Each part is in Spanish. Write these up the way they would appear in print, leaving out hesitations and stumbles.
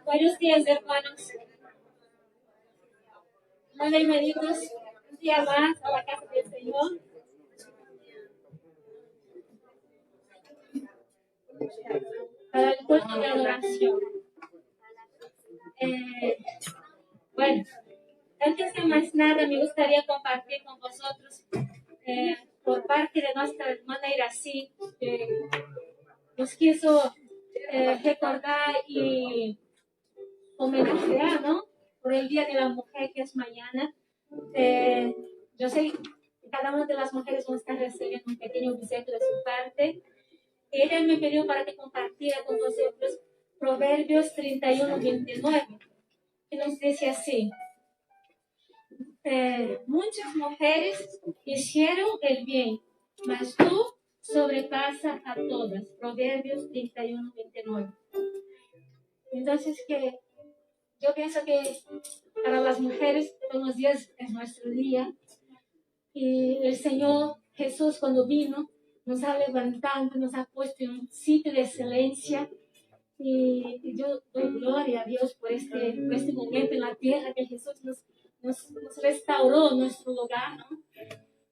Buenos días, hermanos. Bienvenidos un día más a la casa del Señor. Para el culto de adoración. Bueno, antes de más nada, me gustaría compartir con vosotros, por parte de nuestra hermana Irací, que nos quiso recordar y homenajear, ¿no? Por el Día de la Mujer, que es mañana. Yo sé que cada una de las mujeres va a estar recibiendo un pequeño obsequio de su parte. Ella me pidió para que compartiera con vosotros Proverbios 31:29, que nos dice así: muchas mujeres hicieron el bien, mas tú sobrepasas a todas. Proverbios 31:29. Entonces, que yo pienso que para las mujeres todos los días es nuestro día, y el Señor Jesús, cuando vino, nos ha levantado, nos ha puesto en un sitio de excelencia, y yo doy gloria a Dios por este momento en la tierra, que Jesús nos restauró nuestro lugar, ¿no?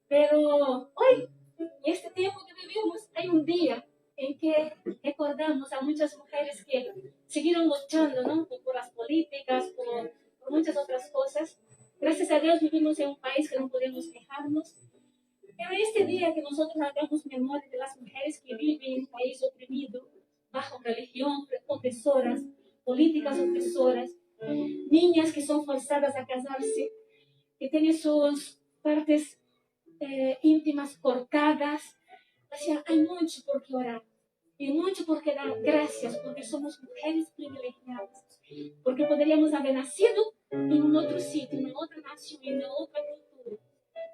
Pero hoy, en este tiempo que vivimos, hay un día en que recordamos a muchas mujeres que siguieron luchando, ¿no? Por las políticas, por muchas otras cosas. Gracias a Dios vivimos en un país que no podemos quejarnos. Pero este día que nosotros hagamos memoria de las mujeres que viven en un país oprimido, bajo religión opresoras, políticas opresoras, niñas que son forzadas a casarse, que tienen sus partes íntimas cortadas. O sea, hay mucho por qué orar y mucho por qué dar gracias, porque somos mujeres privilegiadas, porque podríamos haber nacido en un otro sitio, en otra nación, en otra cultura,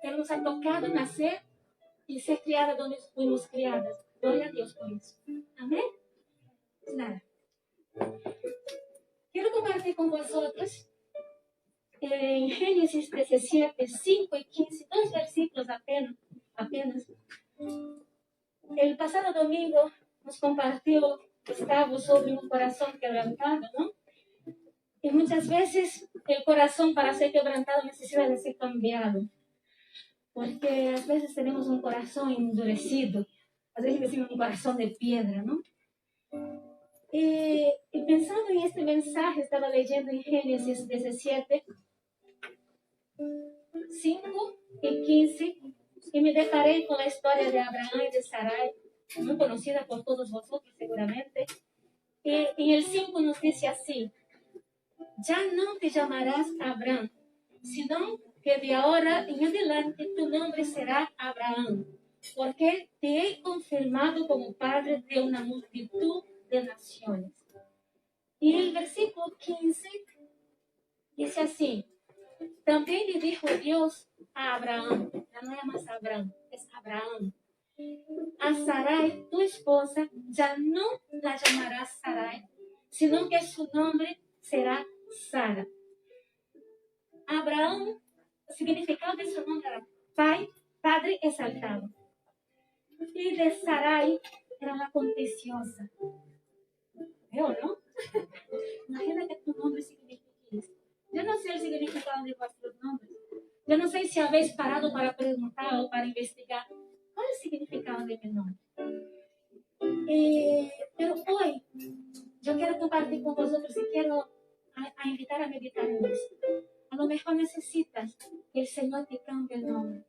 pero nos ha tocado nacer y ser criadas donde fuimos criadas. Gloria a Dios por eso. Amén. Pues nada, quiero compartir con vosotros en Génesis 17, 5 y 15, dos versículos apenas. El pasado domingo nos compartió Gustavo sobre un corazón quebrantado, ¿no? Y muchas veces el corazón, para ser quebrantado, necesita de ser cambiado, porque a veces tenemos un corazón endurecido, a veces decimos un corazón de piedra, ¿no? Y pensando en este mensaje, estaba leyendo en Génesis 17, 5 y 15, y me deparé con la historia de Abraham y de Sarai, muy conocida por todos vosotros seguramente. Y en el 5 nos dice así: ya no te llamarás Abraham, sino que de ahora en adelante tu nombre será Abraham, porque te he confirmado como padre de una multitud de naciones. Y el versículo 15 dice así: también le dijo Dios a Abraham, ya no llamas Abraham, es Abraham: a Sarai, tu esposa, ya no la llamarás Sarai, sino que su nombre será Sara. Abraham, el significado de su nombre era padre exaltado. Y de Sarai era la contenciosa. ¿Veo, no? Imagina que tu nombre significa esto. Yo no sé el significado de vuestros nombres. Yo no sé si habéis parado para preguntar o para investigar cuál es el significado de mi nombre. Pero hoy yo quiero compartir con vosotros y quiero a invitar a meditar en esto. A lo mejor necesitas que el Señor te cambie el nombre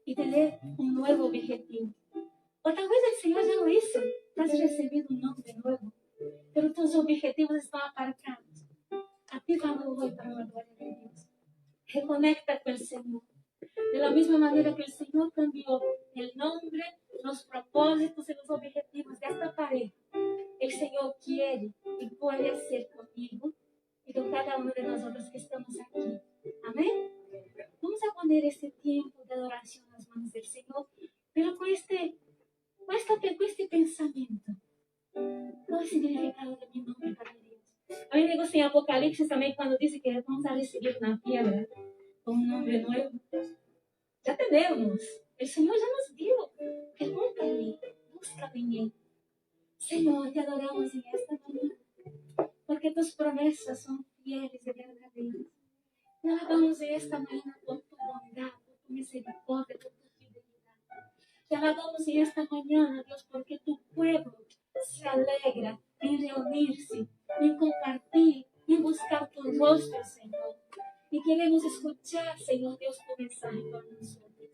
y te dé un nuevo objetivo. O tal vez el Señor ya lo hizo, has recibido un nombre nuevo, pero tus objetivos están aparcados. Actívalo hoy para la gloria de Dios. Reconecta con el Señor. De la misma manera que el Señor cambió el nombre, los propósitos y los objetivos de esta pareja, el Señor quiere y puede hacer conmigo y con cada uno de nosotros que estamos aquí. Amén. Vamos a poner este tiempo de adoración en las manos del Señor, pero con este pensamiento. ¿Cuál es el significado de mi nombre para Dios? A mí me gusta en Apocalipsis también cuando dice que vamos a recibir una piedra con un nombre nuevo. Ya tenemos. El Señor ya nos dio. Pregúntale, búscame en Él. Señor, te adoramos en esta mañana, porque porque tus promesas son fieles y verdaderas. Te alabamos en esta mañana por tu bondad, por tu misericordia, por tu fidelidad. Te alabamos en esta mañana, Dios, porque tu pueblo se alegra en reunirse, en compartir, en buscar tu rostro, Señor. Y queremos escuchar, Señor Dios, tu mensaje para nosotros.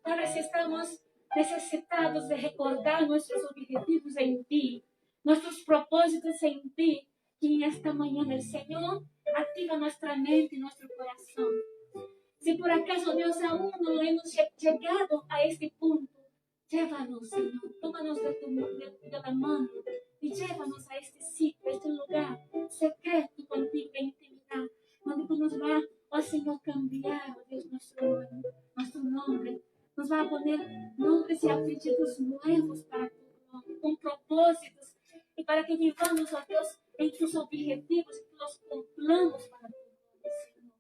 Ahora, si estamos necesitados de recordar nuestros objetivos en ti, nuestros propósitos en ti, que en esta mañana el Señor activa nuestra mente y nuestro corazón. Si por acaso, Dios, aún no hemos llegado a este punto, llévanos, Señor, tómanos de la mano y llévanos a este sitio, a este lugar secreto contigo en intimidad, donde tú nos vas, oh Señor, cambiar, oh Dios, nuestro nombre. Nos va a poner nombres y apellidos nuevos para tu nombre, con propósitos, y para que vivamos, oh Dios, en tus objetivos y los cumplamos para tu nombre, Señor.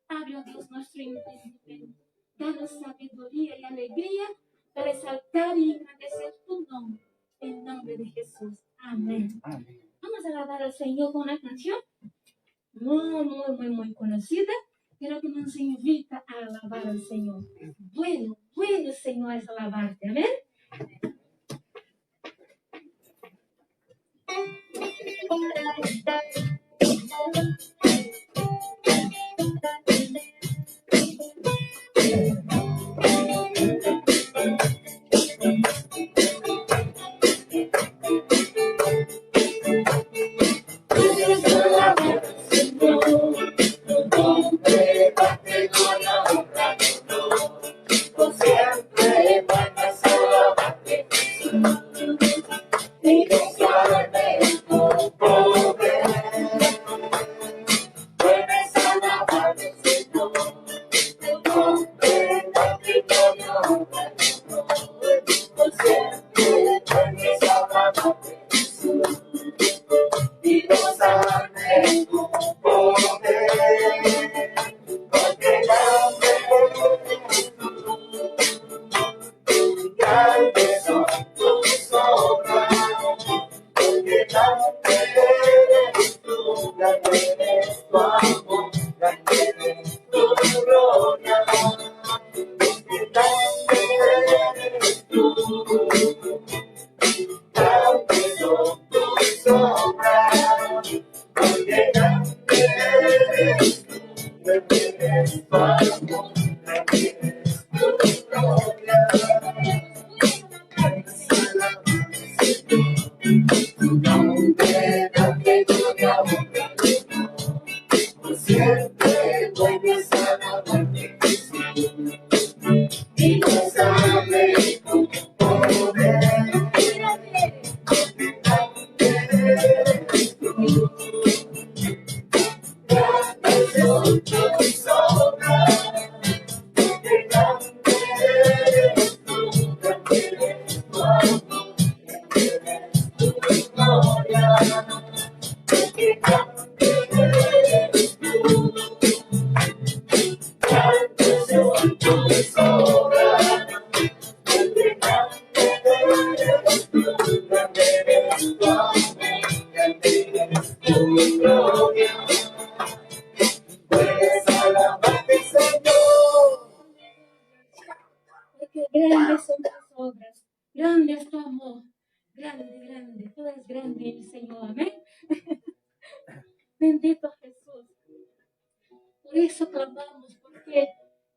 Abre, oh Dios, nuestro entendimiento. Danos sabiduría y alegría para exaltar y engrandecer tu nombre. En nombre de Jesús. Amén. Amén. Vamos a alabar al Señor con una canción muy conocida, pero que nos invita a alabar al Señor. Bueno, Señor, es alabarte. Amén. Grandes son tus obras, grande es tu amor, grande, tú eres grande el Señor, amén. Bendito Jesús. Por eso clamamos, porque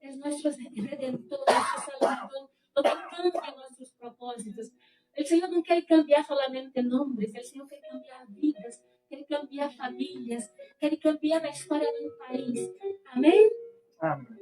es nuestro Redentor, nuestro Salvador, lo que cambia nuestros propósitos. El Señor no quiere cambiar solamente nombres, el Señor quiere cambiar vidas, quiere cambiar familias, quiere cambiar la historia de un país. Amén. Amén.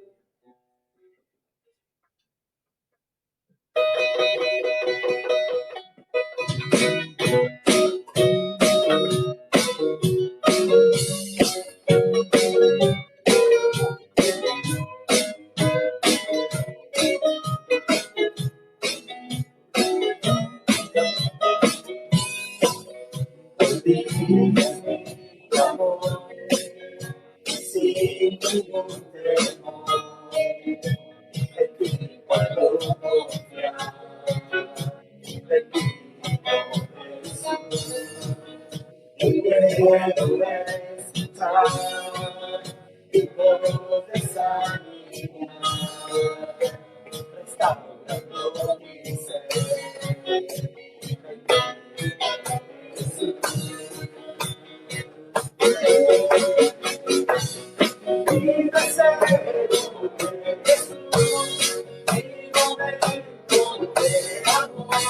quiero escuchar y puedo desanimar, restaurando mi ser. Mi deseo es mi momento de amor,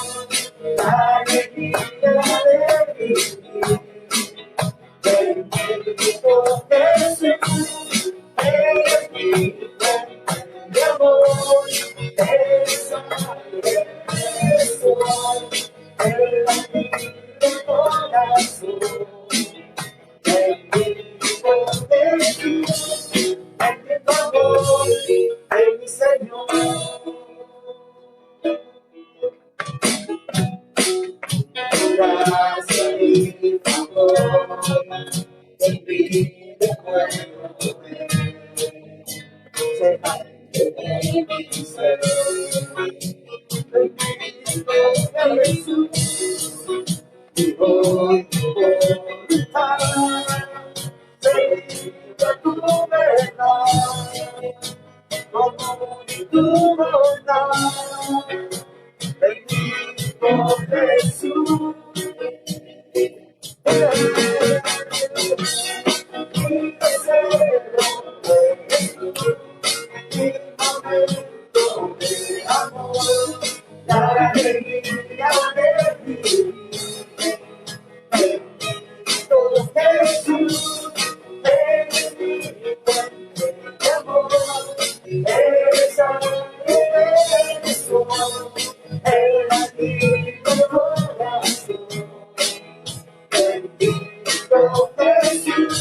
la alegría de vivir. Bendito Jesús, eres mi fuente de amor, eres sangre, eres sol, el latir del corazón. Bendito Jesús, bendito amor de mi Señor. Gracia y favor, en mi recuerdo se mantiene mi ser. Bendito Jesús, y hoy voluntad, seguida tu verdad, como tu bondad. Bendito Jesús, mi deseo es mi momento de amor, la alegría de vivir. Bendito Jesús, eres mi fuente de amor, eres sangre, eres sol, el latir del corazón. Bendito Jesús,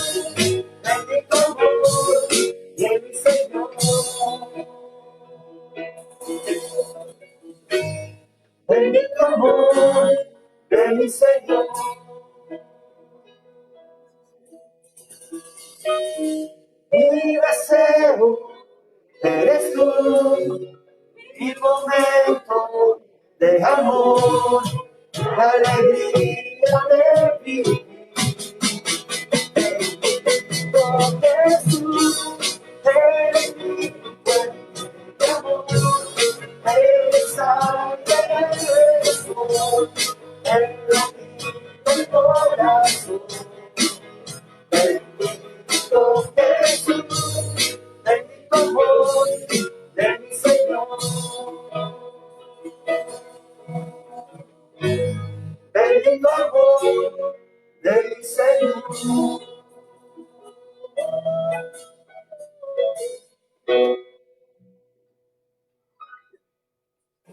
bendito amor de mi Señor. Bendito amor de mi Señor. Mi deseo eres tú, mi momento de amor, la alegría de vivir. Bendito Jesús, eres mi fuente de amor, eres sangre, eres sol, el latir del corazón. Bendito Jesús, bendito amor de mi Señor. Bendito amor de mi Señor.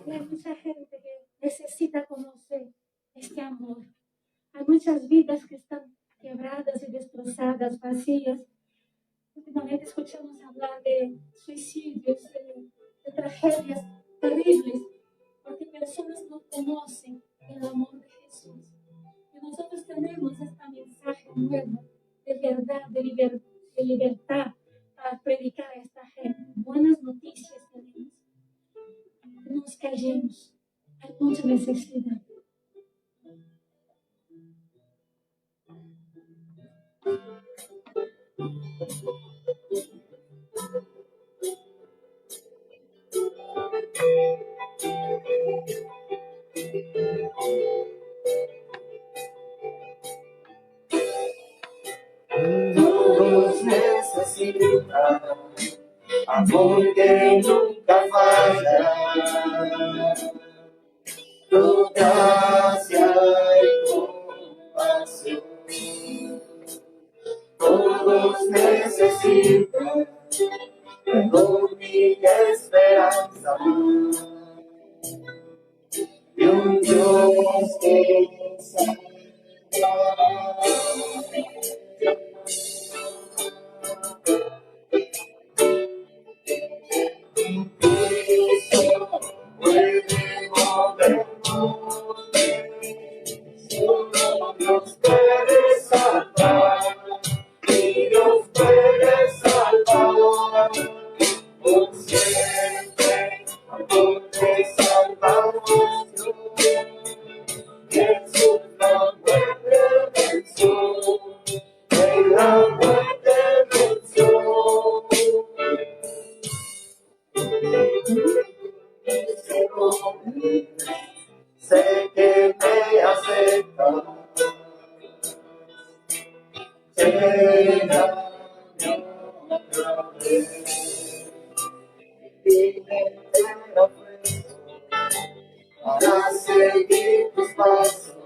Hay mucha gente que necesita conocer este amor. Hay muchas vidas que están quebradas y destrozadas, vacías. Últimamente escuchamos hablar de suicidios, de tragedias terribles, porque personas no conocen el amor de Jesús. Y nosotros tenemos este mensaje nuevo de verdad, de libertad para predicar a esta gente. Buenas noticias tenemos. No nos callemos. Hay mucha necesidad. Todos necesitan amor que nunca falla, tu gracia y compasión. Todos necesitan perdón y esperanza de un Dios que sana. Dios puede salvar, y Dios puede salvar, por siempre, porque salvamos Jesús, no muere venció. otra vez. Dime te ofrezco para seguir tus pasos.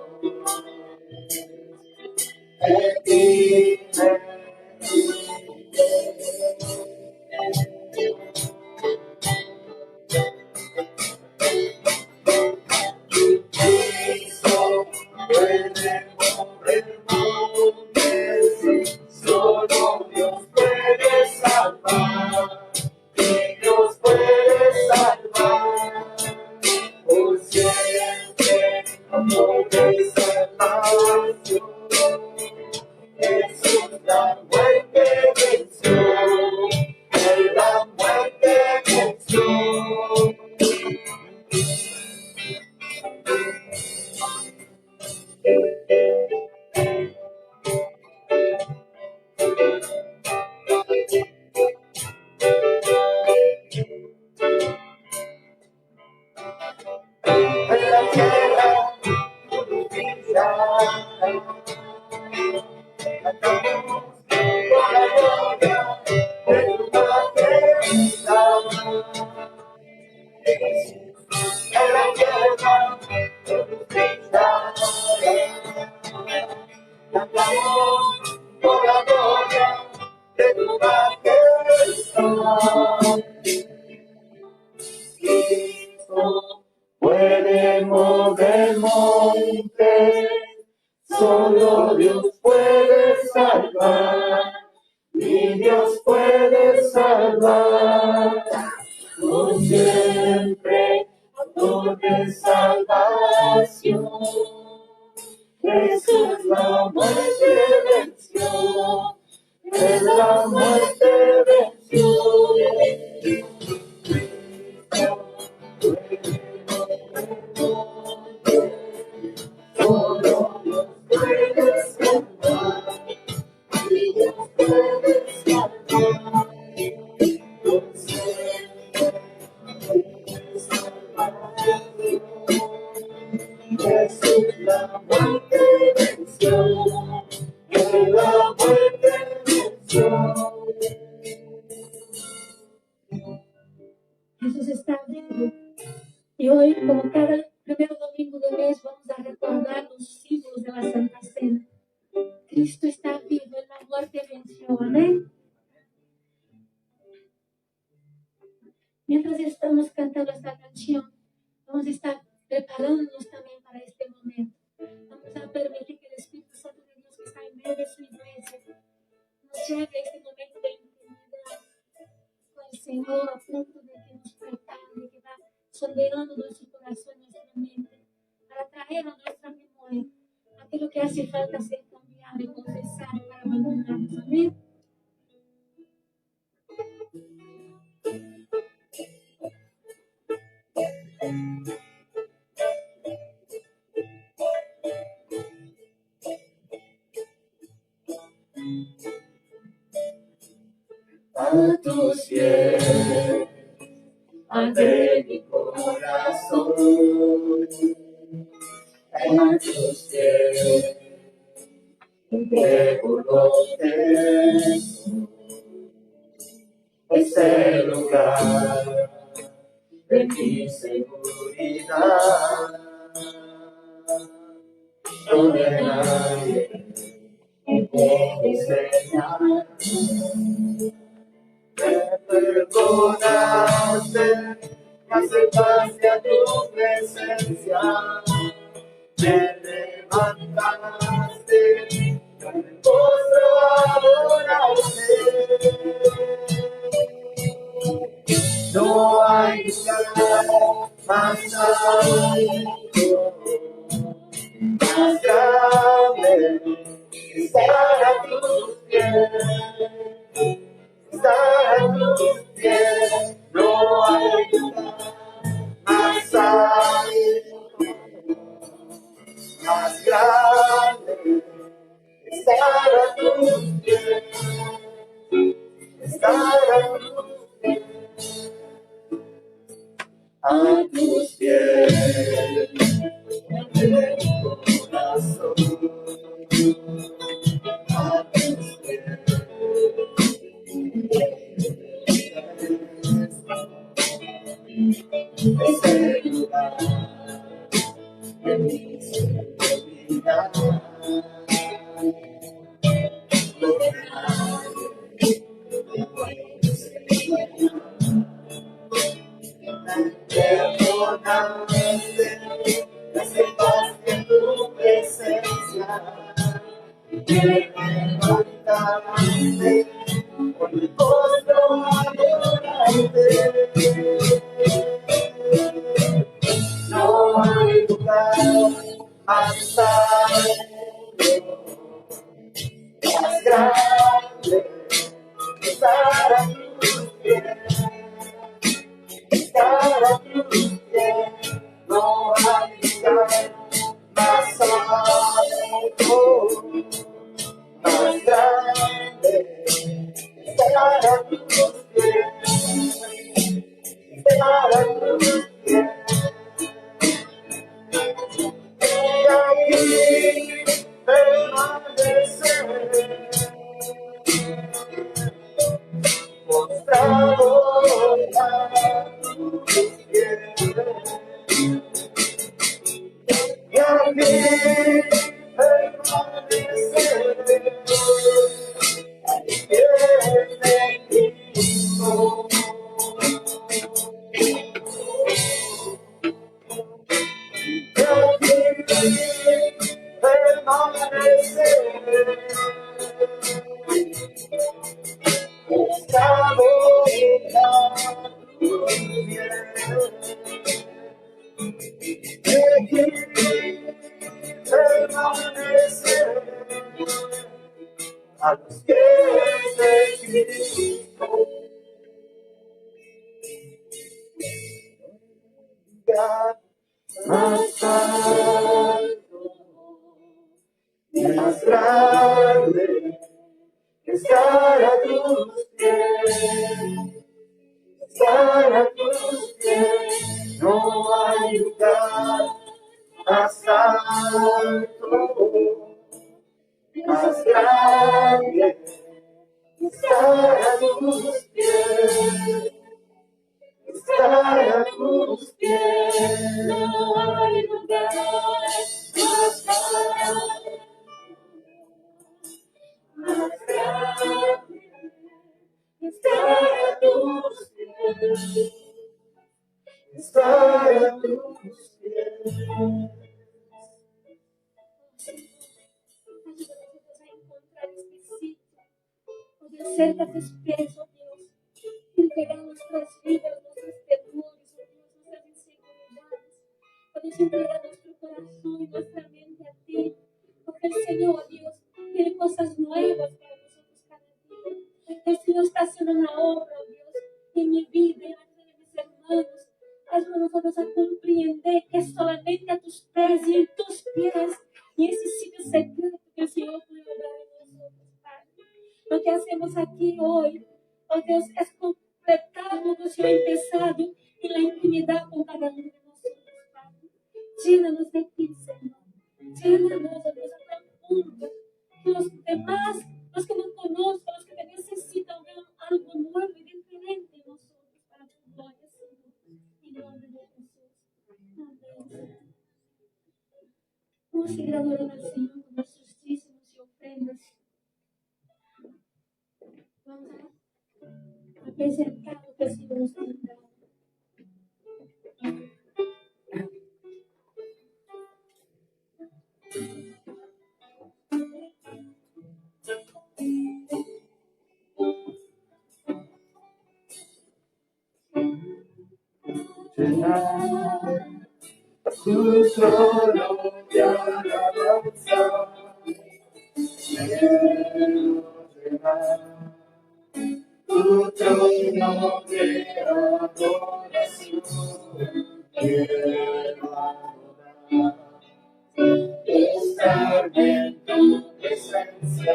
Dime. Cristo puede mover montes, solo Dios puede salvar, y Dios puede salvar, por siempre, amor de salvación. Jesús la muerte venció, Él la muerte venció. En la tierra, justicia, cantamos por la gloria de tu majestad. En la tierra, justicia, cantamos por la gloria de tu majestad. Cristo puede mover montes, solo Dios puede salvar, y Dios puede salvar, por siempre, amor de salvación. Jesús la muerte venció, Él la muerte venció. Solo Dios puede salvar, y Dios puede salvar, por siempre, puede salvar. Jesús la muerte venció, Él la muerte venció. Jesús está vivo. Y hoy, como cada primer domingo del mes, vamos a recordar los símbolos de la Santa Cena. Cristo está vivo, en la muerte venció. Amén. Mientras estamos cantando esta canción, vamos a estar preparándonos también para este momento. Vamos a permitir que el Espíritu Santo de Dios, que está en medio de su iglesia, nos lleve a este momento de intimidad con el Señor, a punto de que nos prepare, que va sondeando nuestro corazón, nuestra mente, para traer a nuestra memoria aquello que hace falta ser cambiado y confesar para abandonarnos. Amén. A tus pies, ante mi corazón, a tus pies, entrego lo que soy. Es el lugar de mi seguridad, donde nadie me puede enseñar. Me perdonaste, me acercaste a tu presencia, me levantaste, yo me postro a adorarte. No hay lugar más alto, más grande, estar a tus pies. Estar a tus pies, no hay lugar más alto, más grande. Estar a tus pies, estar a tus pies, a tus pies, de mi corazón, a tus quiere levantarte, con mi rostro adorarte. No hay lugar más alto, más grande, que estar a tus pies, estar a tus pies. No hay lugar más alto, más grande, estar a tus pies, estar a tus pies. Y aquí permanecer, postrado a tus pies. Y aquí permanecer, a los pies de Cristo. Y aquí permanecer, postrado a tus pies. Y aquí permanecer, a los pies de Cristo. Lugar más alto, más grande, que estar a tus pies, estar a tus pies. No hay lugar más alto, más grande, que estar a tus pies, estar a tus pies. No hay lugar más alto, más grande, que estar a tus pies. Estar a tus pies. Ayúdanos a encontrar este sitio, oh Dios, cerca de tus pies, oh Dios. Entregar nuestras vidas, nuestros temores, oh Dios, nuestras inseguridades. Oh Dios, entregar nuestro corazón y nuestra mente a ti. Porque el Señor, oh Dios, tiene cosas nuevas para nosotros cada día. El Señor está haciendo una obra, oh Dios, en mi vida, en la vida de mis hermanos. Haznos nosotros a comprender que es solamente a tus pies y en tus pies, y ese sitio secreto que el Señor puede obrar en nosotros, Padre. Lo que hacemos aquí hoy, oh Dios, es completar lo que Señor ha empezado en la intimidad con cada uno de nosotros, Padre. Llénanos de ti, Señor. Llénanos, oh Dios, a tal punto que los demás, los que no conozcan, los que te necesitan, vean algo nuevo y diferente en nosotros para tu gloria, Señor. En nombre de Jesús. Amén. Vamos a seguir adorando al Señor con nuestros dízimos y ofrendas. Vamos a presentar lo que el Señor nos ha dado. Llenar tu trono de alabanza, quiero llenar tu trono de adoración, quiero adorar, estar en tu presencia,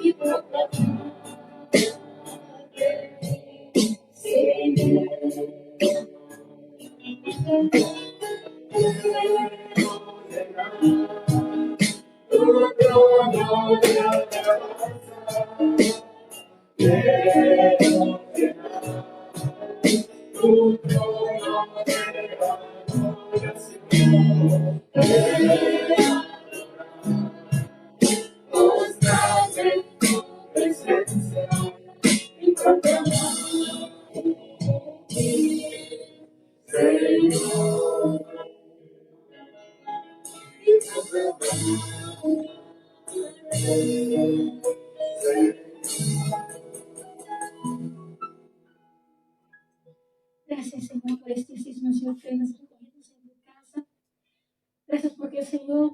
Y proclamar, Señor. Mostrarme tu presencia y proclamar, Señor, y Gracias, Señor, por este diezmos y ofrendas recogidas en tu casa. Gracias porque el Señor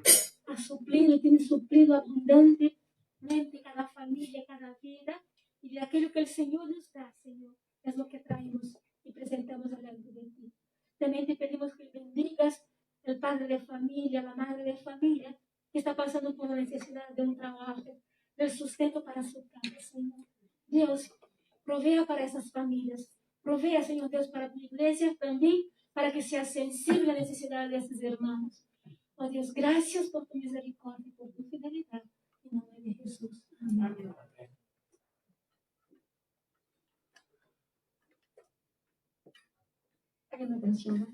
ha suplido y tiene suplido abundantemente cada familia, cada vida. Y de aquello que el Señor nos da, Señor, es lo que traemos y presentamos delante de ti. También te pedimos que bendigas el padre de familia, la madre de familia, que está pasando por la necesidad de un trabajo, del sustento para su casa, Señor. Dios, provea para esas familias. Provea, Señor Dios, para tu iglesia también, para que sea sensible a la necesidad de estos hermanos. Oh Dios, gracias por tu misericordia y por tu fidelidad. En nombre de Jesús. Amén. Hagan atención.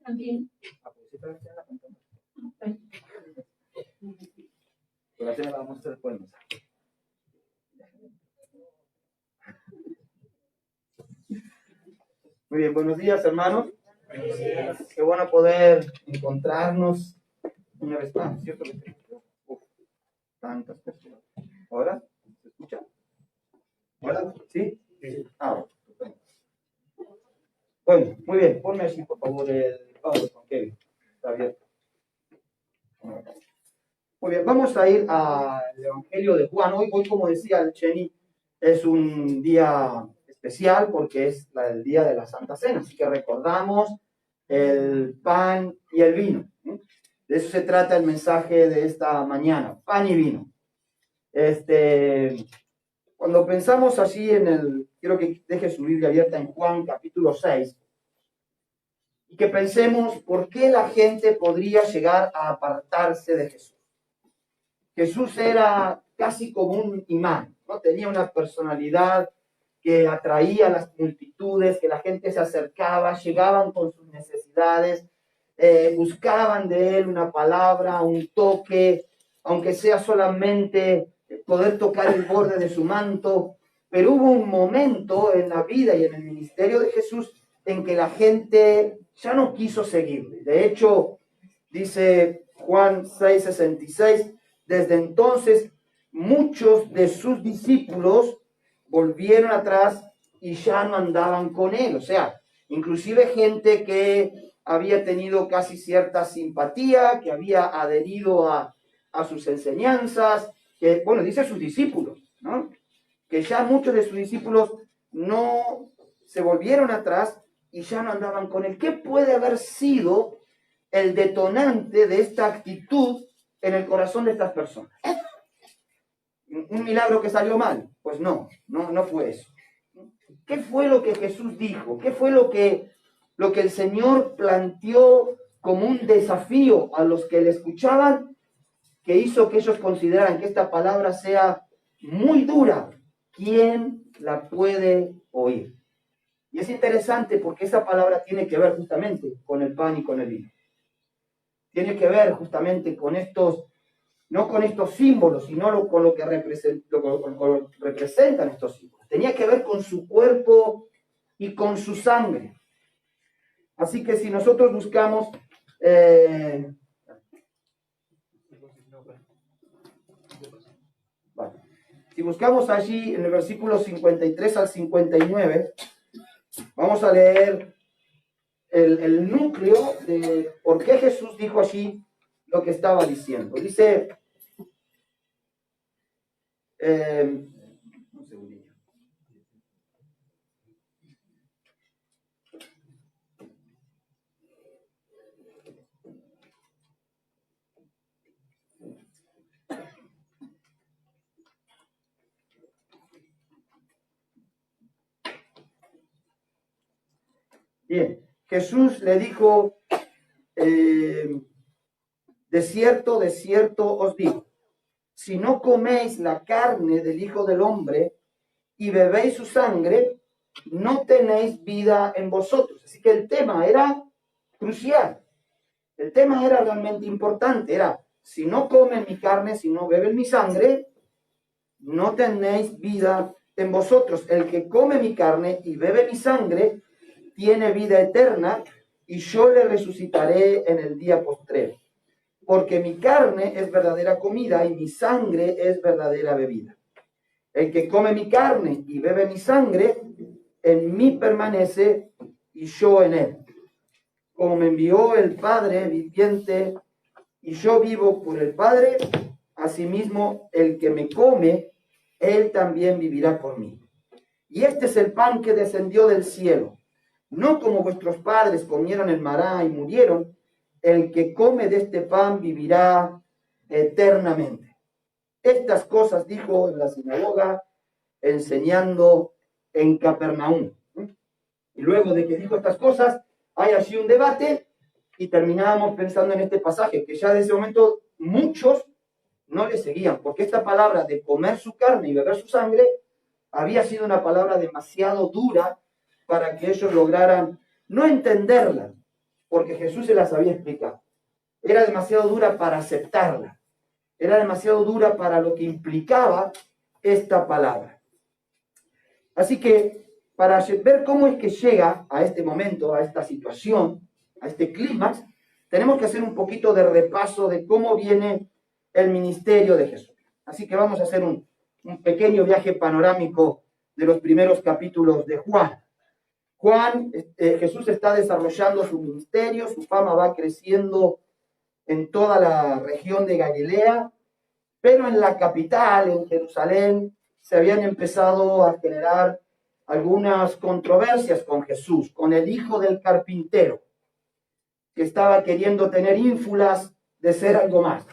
También. Pero así me vamos a hacer después. Muy bien, buenos días, hermanos. Qué bueno poder encontrarnos una vez más, ¿cierto? Uf, tantas personas. ¿Ahora? ¿Se escucha? ¿Ahora? ¿Sí? Sí. Ah, bueno, muy bien. Ponme así, por favor, el PowerPoint, Kevin. Está abierto. Muy bien, vamos a ir al Evangelio de Juan. Hoy, como decía el Cheni, es un día especial porque es el día de la Santa Cena. Así que recordamos el pan y el vino. De eso se trata el mensaje de esta mañana, pan y vino. Cuando pensamos así quiero que deje su Biblia abierta en Juan capítulo 6, y que pensemos por qué la gente podría llegar a apartarse de Jesús. Jesús era casi como un imán, ¿no? Tenía una personalidad que atraía a las multitudes, que la gente se acercaba, llegaban con sus necesidades, buscaban de él una palabra, un toque, aunque sea solamente poder tocar el borde de su manto. Pero hubo un momento en la vida y en el ministerio de Jesús en que la gente ya no quiso seguirle. De hecho, dice Juan 6:66, desde entonces muchos de sus discípulos volvieron atrás y ya no andaban con él. O sea, inclusive gente que había tenido casi cierta simpatía, que había adherido a sus enseñanzas, que, bueno, dice sus discípulos, ¿no? Que ya muchos de sus discípulos no se volvieron atrás y ya no andaban con él. ¿Qué puede haber sido el detonante de esta actitud en el corazón de estas personas? ¿Un milagro que salió mal? Pues no fue eso. ¿Qué fue lo que Jesús dijo? ¿Qué fue lo que el Señor planteó como un desafío a los que le escuchaban, que hizo que ellos consideraran que esta palabra sea muy dura? ¿Quién la puede oír? Y es interesante porque esa palabra tiene que ver justamente con el pan y con el vino. Tiene que ver justamente con estos, no con estos símbolos, sino con lo que representan estos símbolos. Tenía que ver con su cuerpo y con su sangre. Así que si nosotros buscamos, si buscamos allí en el versículo 53 al 59, vamos a leer el núcleo de por qué Jesús dijo allí lo que estaba diciendo. Dice, un segundillo. Bien, Jesús le dijo, de cierto os digo, si no coméis la carne del Hijo del Hombre y bebéis su sangre, no tenéis vida en vosotros. Así que el tema era crucial. El tema era realmente importante, era, si no comen mi carne, si no beben mi sangre, no tenéis vida en vosotros. El que come mi carne y bebe mi sangre, tiene vida eterna, y yo le resucitaré en el día postrero. Porque mi carne es verdadera comida y mi sangre es verdadera bebida. El que come mi carne y bebe mi sangre, en mí permanece y yo en él. Como me envió el Padre viviente y yo vivo por el Padre, asimismo el que me come, él también vivirá por mí. Y este es el pan que descendió del cielo, no como vuestros padres comieron el maná y murieron. El que come de este pan vivirá eternamente. Estas cosas dijo en la sinagoga, enseñando en Capernaum. Y luego de que dijo estas cosas, hay así un debate y terminábamos pensando en este pasaje, que ya desde ese momento muchos no le seguían, porque esta palabra de comer su carne y beber su sangre había sido una palabra demasiado dura para que ellos lograran no entenderla, porque Jesús se las había explicado. Era demasiado dura para aceptarla. Era demasiado dura para lo que implicaba esta palabra. Así que para ver cómo es que llega a este momento, a esta situación, a este clímax, tenemos que hacer un poquito de repaso de cómo viene el ministerio de Jesús. Así que vamos a hacer un pequeño viaje panorámico de los primeros capítulos de Juan. Jesús está desarrollando su ministerio, su fama va creciendo en toda la región de Galilea, pero en la capital, en Jerusalén, se habían empezado a generar algunas controversias con Jesús, con el hijo del carpintero, que estaba queriendo tener ínfulas de ser algo más.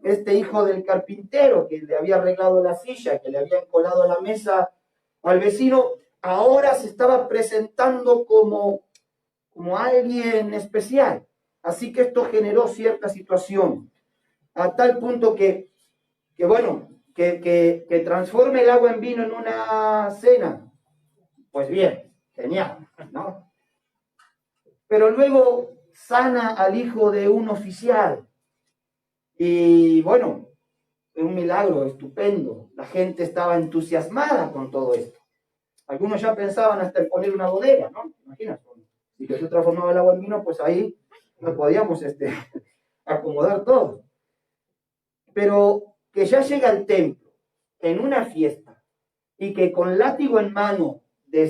Este hijo del carpintero que le había arreglado la silla, que le había colado la mesa al vecino, ahora se estaba presentando como alguien especial. Así que esto generó cierta situación, a tal punto que transforme el agua en vino en una cena. Pues bien, genial, ¿no? Pero luego sana al hijo de un oficial. Y bueno, un milagro estupendo. La gente estaba entusiasmada con todo esto. Algunos ya pensaban hasta en poner una bodega, ¿no? Imagínate, si Jesús transformaba el agua en vino, pues ahí no podíamos acomodar todo. Pero que ya llega al templo en una fiesta y que con látigo en mano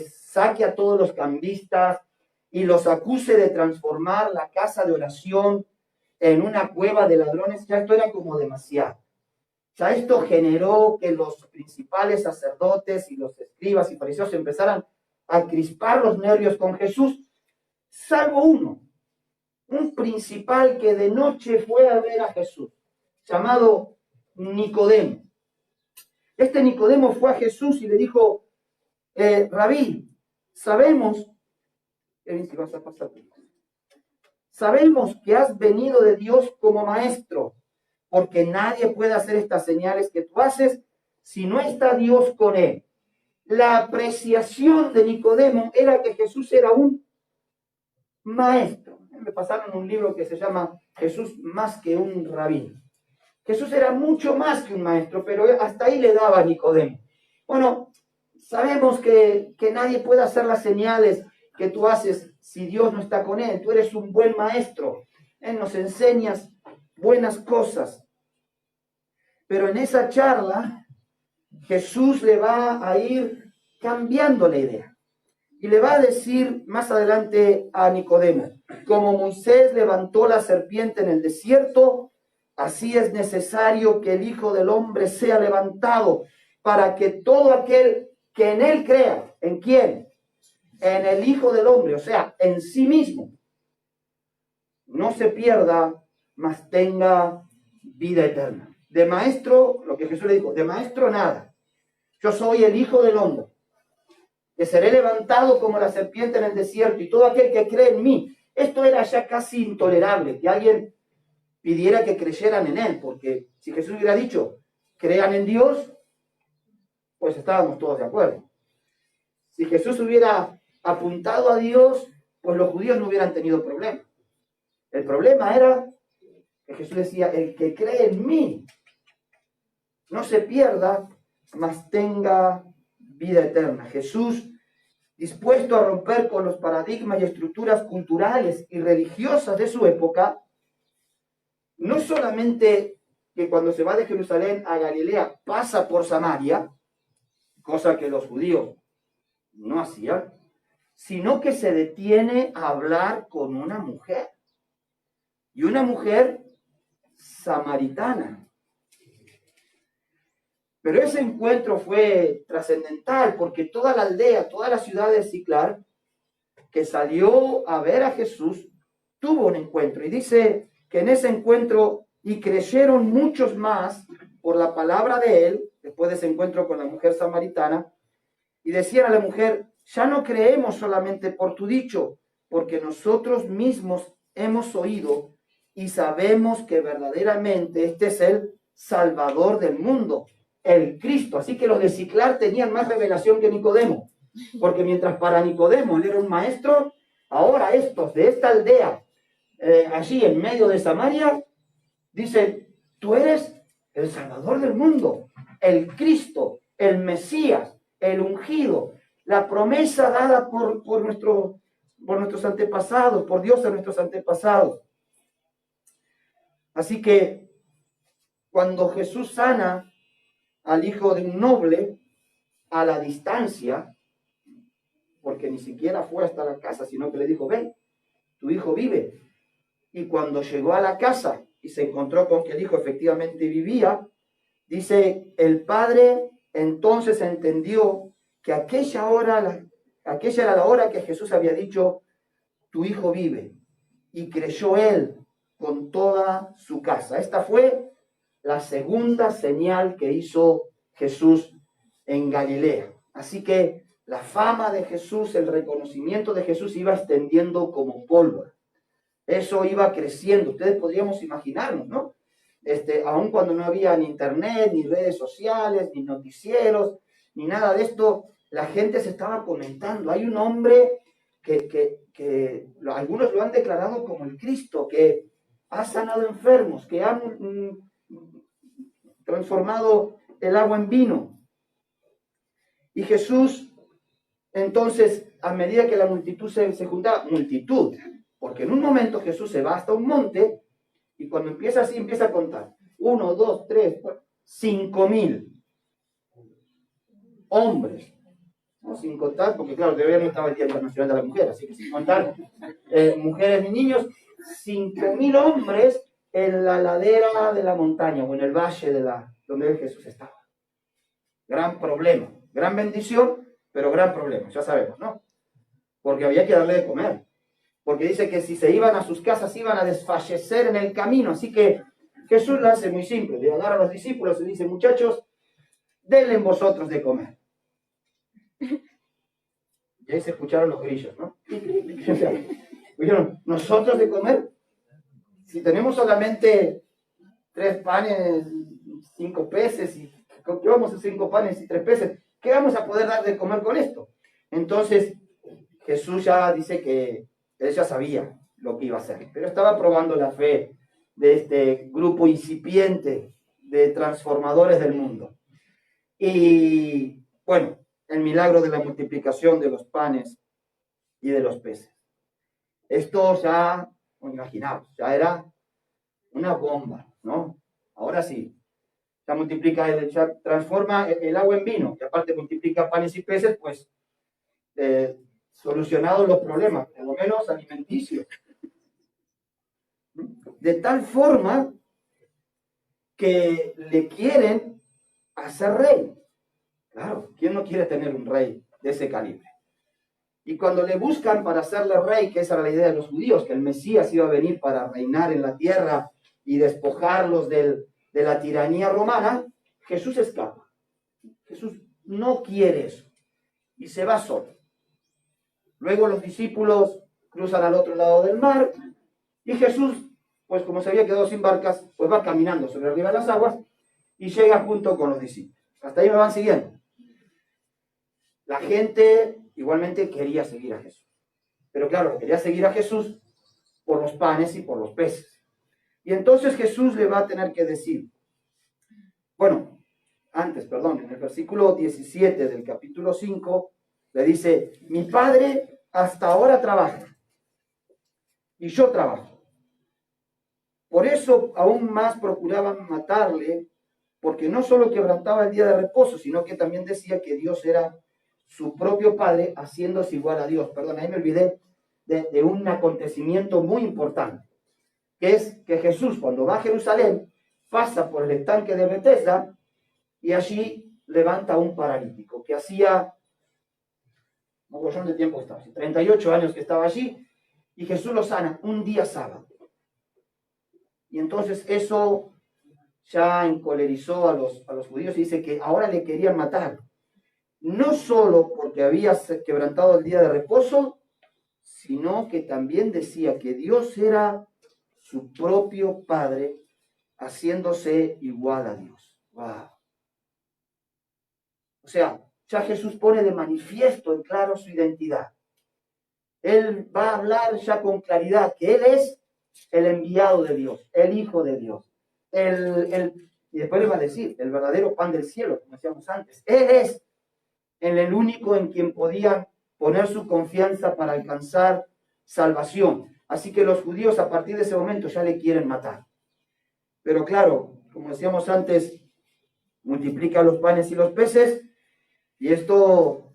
saque a todos los cambistas y los acuse de transformar la casa de oración en una cueva de ladrones, ya esto era como demasiado. Ya esto generó que los principales sacerdotes y los escribas y fariseos empezaran a crispar los nervios con Jesús, salvo uno, un principal que de noche fue a ver a Jesús, llamado Nicodemo. Este Nicodemo fue a Jesús y le dijo, Rabí, sabemos que has venido de Dios como maestro, porque nadie puede hacer estas señales que tú haces si no está Dios con él. La apreciación de Nicodemo era que Jesús era un maestro. Me pasaron un libro que se llama Jesús más que un rabí. Jesús era mucho más que un maestro, pero hasta ahí le daba a Nicodemo. Bueno, sabemos que nadie puede hacer las señales que tú haces si Dios no está con él. Tú eres un buen maestro. Nos enseñas buenas cosas. Pero en esa charla, Jesús le va a ir cambiando la idea. Y le va a decir más adelante a Nicodemo, como Moisés levantó la serpiente en el desierto, así es necesario que el Hijo del Hombre sea levantado, para que todo aquel que en él crea, ¿en quién? En el Hijo del Hombre, o sea, en sí mismo, no se pierda, mas tenga vida eterna. De maestro, lo que Jesús le dijo, de maestro nada. Yo soy el Hijo del Hombre, que seré levantado como la serpiente en el desierto, y todo aquel que cree en mí. Esto era ya casi intolerable, que alguien pidiera que creyeran en él, porque si Jesús hubiera dicho, crean en Dios, pues estábamos todos de acuerdo. Si Jesús hubiera apuntado a Dios, pues los judíos no hubieran tenido problema. El problema era que Jesús decía, el que cree en mí, no se pierda, mas tenga vida eterna. Jesús, dispuesto a romper con los paradigmas y estructuras culturales y religiosas de su época, no solamente que cuando se va de Jerusalén a Galilea pasa por Samaria, cosa que los judíos no hacían, sino que se detiene a hablar con una mujer, y una mujer samaritana. Pero ese encuentro fue trascendental porque toda la aldea, toda la ciudad de Siclar, que salió a ver a Jesús, tuvo un encuentro. Y dice que en ese encuentro, y creyeron muchos más por la palabra de él, después de ese encuentro con la mujer samaritana, y decían a la mujer, ya no creemos solamente por tu dicho, porque nosotros mismos hemos oído y sabemos que verdaderamente este es el Salvador del mundo, el Cristo. Así que los de Siclar tenían más revelación que Nicodemo, porque mientras para Nicodemo él era un maestro, ahora estos de esta aldea, allí en medio de Samaria, dicen, tú eres el Salvador del mundo, el Cristo, el Mesías, el ungido, la promesa dada por nuestros antepasados, por Dios a nuestros antepasados. Así que cuando Jesús sana al hijo de un noble a la distancia, porque ni siquiera fue hasta la casa, sino que le dijo, ven, tu hijo vive. Y cuando llegó a la casa y se encontró con que el hijo efectivamente vivía, dice, el padre entonces entendió que aquella era la hora que Jesús había dicho, tu hijo vive. Y creyó él con toda su casa. Esta fue la segunda señal que hizo Jesús en Galilea. Así que la fama de Jesús, el reconocimiento de Jesús iba extendiendo como pólvora. Eso iba creciendo. Ustedes podríamos imaginarnos, ¿no? Aun cuando no había ni internet, ni redes sociales, ni noticieros, ni nada de esto, la gente se estaba comentando. Hay un hombre que algunos lo han declarado como el Cristo, que ha sanado enfermos, que ha transformado el agua en vino. Y Jesús, entonces, a medida que la multitud se juntaba, porque en un momento Jesús se va hasta un monte, y cuando empieza así, empieza a contar. 1, 2, 3, 4, 5,000 hombres. ¿No? Sin contar, porque claro, todavía no estaba el Día Internacional de la Mujer, así que sin contar mujeres y niños, 5,000 hombres en la ladera de la montaña o en el valle donde Jesús estaba. Gran problema, gran bendición, pero gran problema, ya sabemos, ¿no? Porque había que darle de comer. Porque dice que si se iban a sus casas iban a desfallecer en el camino. Así que Jesús lo hace muy simple. Le agarra a los discípulos y dice, muchachos, denle vosotros de comer. Y ahí se escucharon los grillos, ¿no? Dijeron, ¿nosotros de comer? Si tenemos solamente 3 panes, 5 peces, y ¿qué vamos a hacer 5 panes y 3 peces? ¿Qué vamos a poder dar de comer con esto? Entonces, Jesús ya dice que él ya sabía lo que iba a hacer, pero estaba probando la fe de este grupo incipiente de transformadores del mundo. Y bueno, el milagro de la multiplicación de los panes y de los peces. Esto ya, imaginaos, ya era una bomba, ¿no? Ahora sí, ya transforma el agua en vino, y aparte multiplica panes y peces, pues solucionados los problemas, por lo menos alimenticios. De tal forma que le quieren hacer rey. Claro, ¿quién no quiere tener un rey de ese calibre? Y cuando le buscan para hacerle rey, que esa era la idea de los judíos, que el Mesías iba a venir para reinar en la tierra y despojarlos de la tiranía romana, Jesús escapa. Jesús no quiere eso y se va solo. Luego los discípulos cruzan al otro lado del mar y Jesús, pues como se había quedado sin barcas, pues va caminando sobre arriba de las aguas y llega junto con los discípulos. Hasta ahí me van siguiendo. La gente igualmente quería seguir a Jesús. Pero claro, quería seguir a Jesús por los panes y por los peces. Y entonces Jesús le va a tener que decir, bueno, antes, perdón, en el versículo 17 del capítulo 5, le dice, mi padre hasta ahora trabaja y yo trabajo. Por eso aún más procuraban matarle, porque no solo quebrantaba el día de reposo, sino que también decía que Dios era su propio Padre, haciéndose igual a Dios. Perdón, ahí me olvidé de un acontecimiento muy importante, que es que Jesús, cuando va a Jerusalén, pasa por el estanque de Betesda y allí levanta a un paralítico que hacía un montón de tiempo estaba, 38 años que estaba allí, y Jesús lo sana un día sábado. Y entonces eso ya encolerizó a los judíos y dice que ahora le querían matar. No solo porque había quebrantado el día de reposo, sino que también decía que Dios era su propio Padre, haciéndose igual a Dios. ¡Wow! O sea, ya Jesús pone de manifiesto en claro su identidad. Él va a hablar ya con claridad que Él es el enviado de Dios, el Hijo de Dios. Y después le va a decir, el verdadero pan del cielo, como decíamos antes. Él es el único en quien podía poner su confianza para alcanzar salvación. Así que los judíos a partir de ese momento ya le quieren matar. Pero claro, como decíamos antes, multiplica los panes y los peces y esto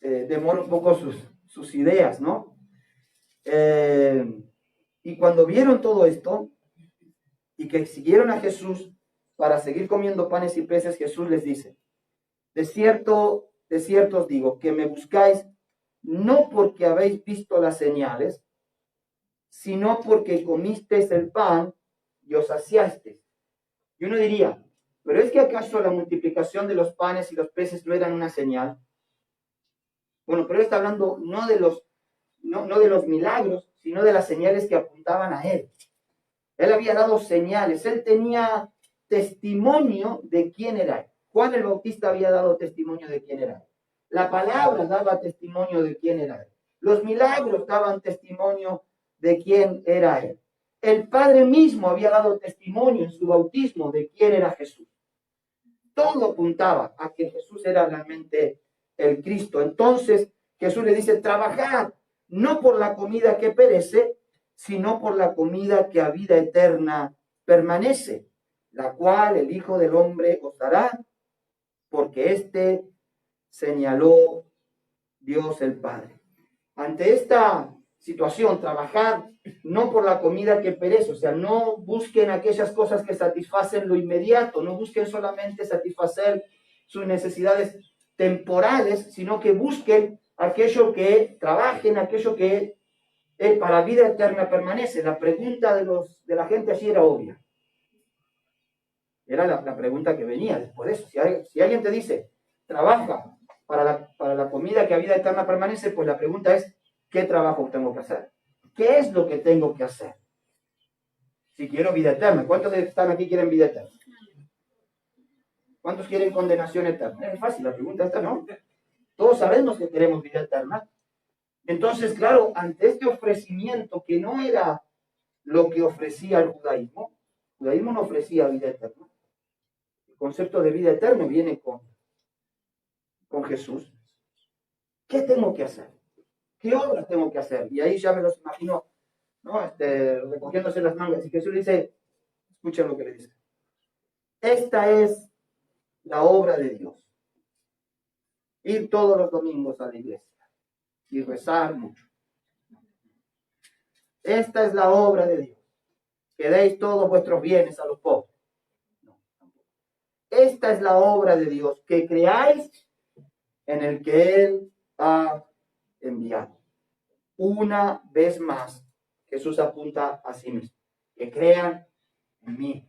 demora un poco sus ideas, ¿no? Y cuando vieron todo esto y que siguieron a Jesús para seguir comiendo panes y peces, Jesús les dice, de cierto os digo, que me buscáis no porque habéis visto las señales, sino porque comisteis el pan y os saciasteis. Y uno diría, ¿pero es que acaso la multiplicación de los panes y los peces no eran una señal? Bueno, pero él está hablando no de los milagros, sino de las señales que apuntaban a él. Él había dado señales, él tenía testimonio de quién era él. Juan el Bautista había dado testimonio de quién era él. La palabra daba testimonio de quién era él. Los milagros daban testimonio de quién era él. El Padre mismo había dado testimonio en su bautismo de quién era Jesús. Todo apuntaba a que Jesús era realmente el Cristo. Entonces Jesús le dice, trabajad, no por la comida que perece, sino por la comida que a vida eterna permanece, la cual el Hijo del Hombre os dará, porque éste señaló Dios el Padre. Ante esta situación, trabajar no por la comida que perece, o sea, no busquen aquellas cosas que satisfacen lo inmediato, no busquen solamente satisfacer sus necesidades temporales, sino que busquen aquello que trabajen, aquello que para vida eterna permanece. La pregunta de la gente allí era obvia. Era la pregunta que venía después de eso. Si alguien te dice, trabaja para la comida que a vida eterna permanece, pues la pregunta es, ¿qué trabajo tengo que hacer? ¿Qué es lo que tengo que hacer? Si quiero vida eterna. ¿Cuántos de están aquí quieren vida eterna? ¿Cuántos quieren condenación eterna? Es fácil, la pregunta esta, ¿no? Todos sabemos que queremos vida eterna. Entonces, claro, ante este ofrecimiento que no era lo que ofrecía el judaísmo no ofrecía vida eterna. El concepto de vida eterna viene con Jesús. ¿Qué tengo que hacer? ¿Qué obras tengo que hacer? Y ahí ya me los imagino, ¿no? Recogiéndose las mangas. Y Jesús dice, escuchen lo que le dice. Esta es la obra de Dios. Ir todos los domingos a la iglesia y rezar mucho. Esta es la obra de Dios. Que deis todos vuestros bienes a los pobres. No, tampoco. Esta es la obra de Dios, que creáis en el que Él ha enviado. Una vez más, Jesús apunta a sí mismo. Que crean en mí.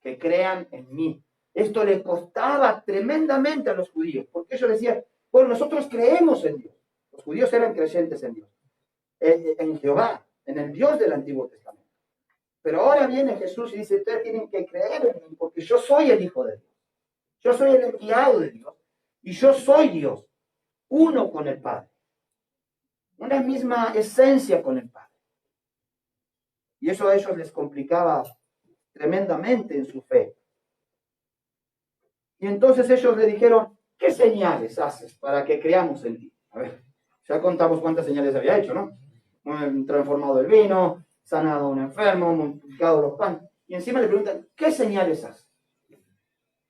Que crean en mí. Esto le costaba tremendamente a los judíos, porque ellos decían, bueno, nosotros creemos en Dios. Los judíos eran creyentes en Dios, en Jehová, en el Dios del Antiguo Testamento. Pero ahora viene Jesús y dice, ustedes tienen que creer en mí, porque yo soy el Hijo de Dios. Yo soy el enviado de Dios, y yo soy Dios, uno con el Padre. Una misma esencia con el Padre. Y eso a ellos les complicaba tremendamente en su fe. Y entonces ellos le dijeron, ¿qué señales haces para que creamos en ti? A ver, ya contamos cuántas señales había hecho, ¿no? Transformado el vino, sanado a un enfermo, multiplicado los panes. Y encima le preguntan, ¿qué señales haces?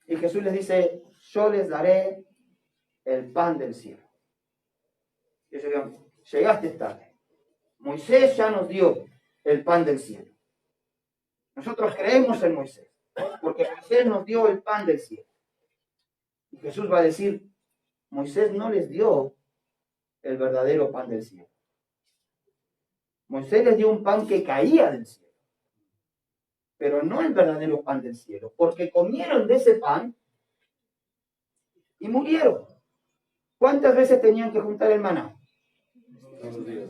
Y Jesús les dice, yo les daré el pan del cielo. Y ellos digan, llegaste tarde. Moisés ya nos dio el pan del cielo. Nosotros creemos en Moisés, porque Moisés nos dio el pan del cielo. Y Jesús va a decir, Moisés no les dio el verdadero pan del cielo. Moisés les dio un pan que caía del cielo, pero no el verdadero pan del cielo, porque comieron de ese pan y murieron. ¿Cuántas veces tenían que juntar el maná?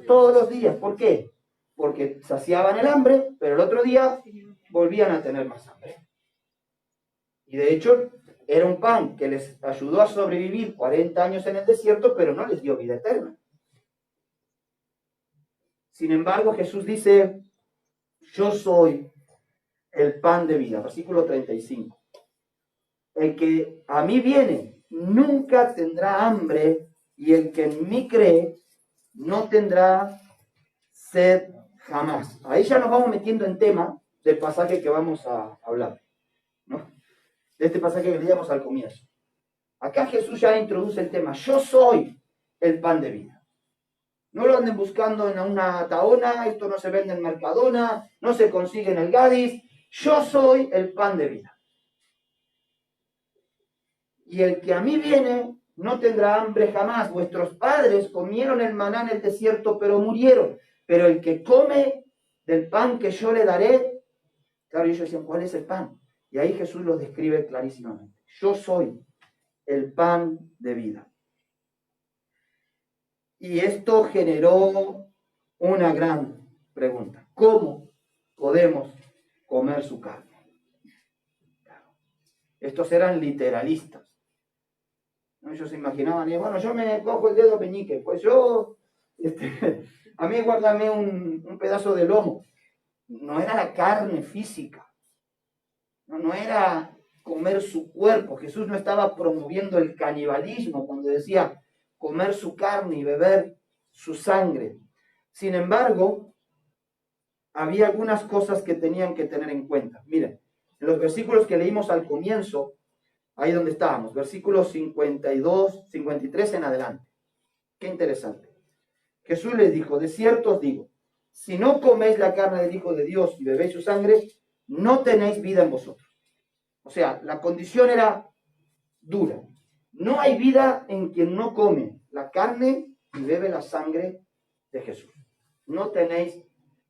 Todos los días. ¿Por qué? Porque saciaban el hambre, pero el otro día volvían a tener más hambre. Y de hecho, era un pan que les ayudó a sobrevivir 40 años en el desierto, pero no les dio vida eterna. Sin embargo, Jesús dice, yo soy el pan de vida. Versículo 35. El que a mí viene nunca tendrá hambre, y el que en mí cree no tendrá sed jamás. Ahí ya nos vamos metiendo en tema del pasaje que vamos a hablar, ¿no? De este pasaje que leíamos al comienzo. Acá Jesús ya introduce el tema, yo soy el pan de vida. No lo anden buscando en una Tahona, esto no se vende en Mercadona, no se consigue en el Gadis. Yo soy el pan de vida. Y el que a mí viene no tendrá hambre jamás. Vuestros padres comieron el maná en el desierto, pero murieron. Pero el que come del pan que yo le daré, claro, ellos decían, ¿cuál es el pan? Y ahí Jesús lo describe clarísimamente. Yo soy el pan de vida. Y esto generó una gran pregunta. ¿Cómo podemos comer su carne? Estos eran literalistas. Ellos se imaginaban, y bueno, yo me cojo el dedo meñique, pues yo, a mí guárdame un pedazo de lomo. No era la carne física, no era comer su cuerpo. Jesús no estaba promoviendo el canibalismo cuando decía comer su carne y beber su sangre. Sin embargo, había algunas cosas que tenían que tener en cuenta. Miren, en los versículos que leímos al comienzo, ahí donde estábamos, versículos 52, 53 en adelante. Qué interesante. Jesús les dijo, de cierto os digo, si no coméis la carne del Hijo de Dios y bebéis su sangre, no tenéis vida en vosotros. O sea, la condición era dura. No hay vida en quien no come la carne y bebe la sangre de Jesús. No tenéis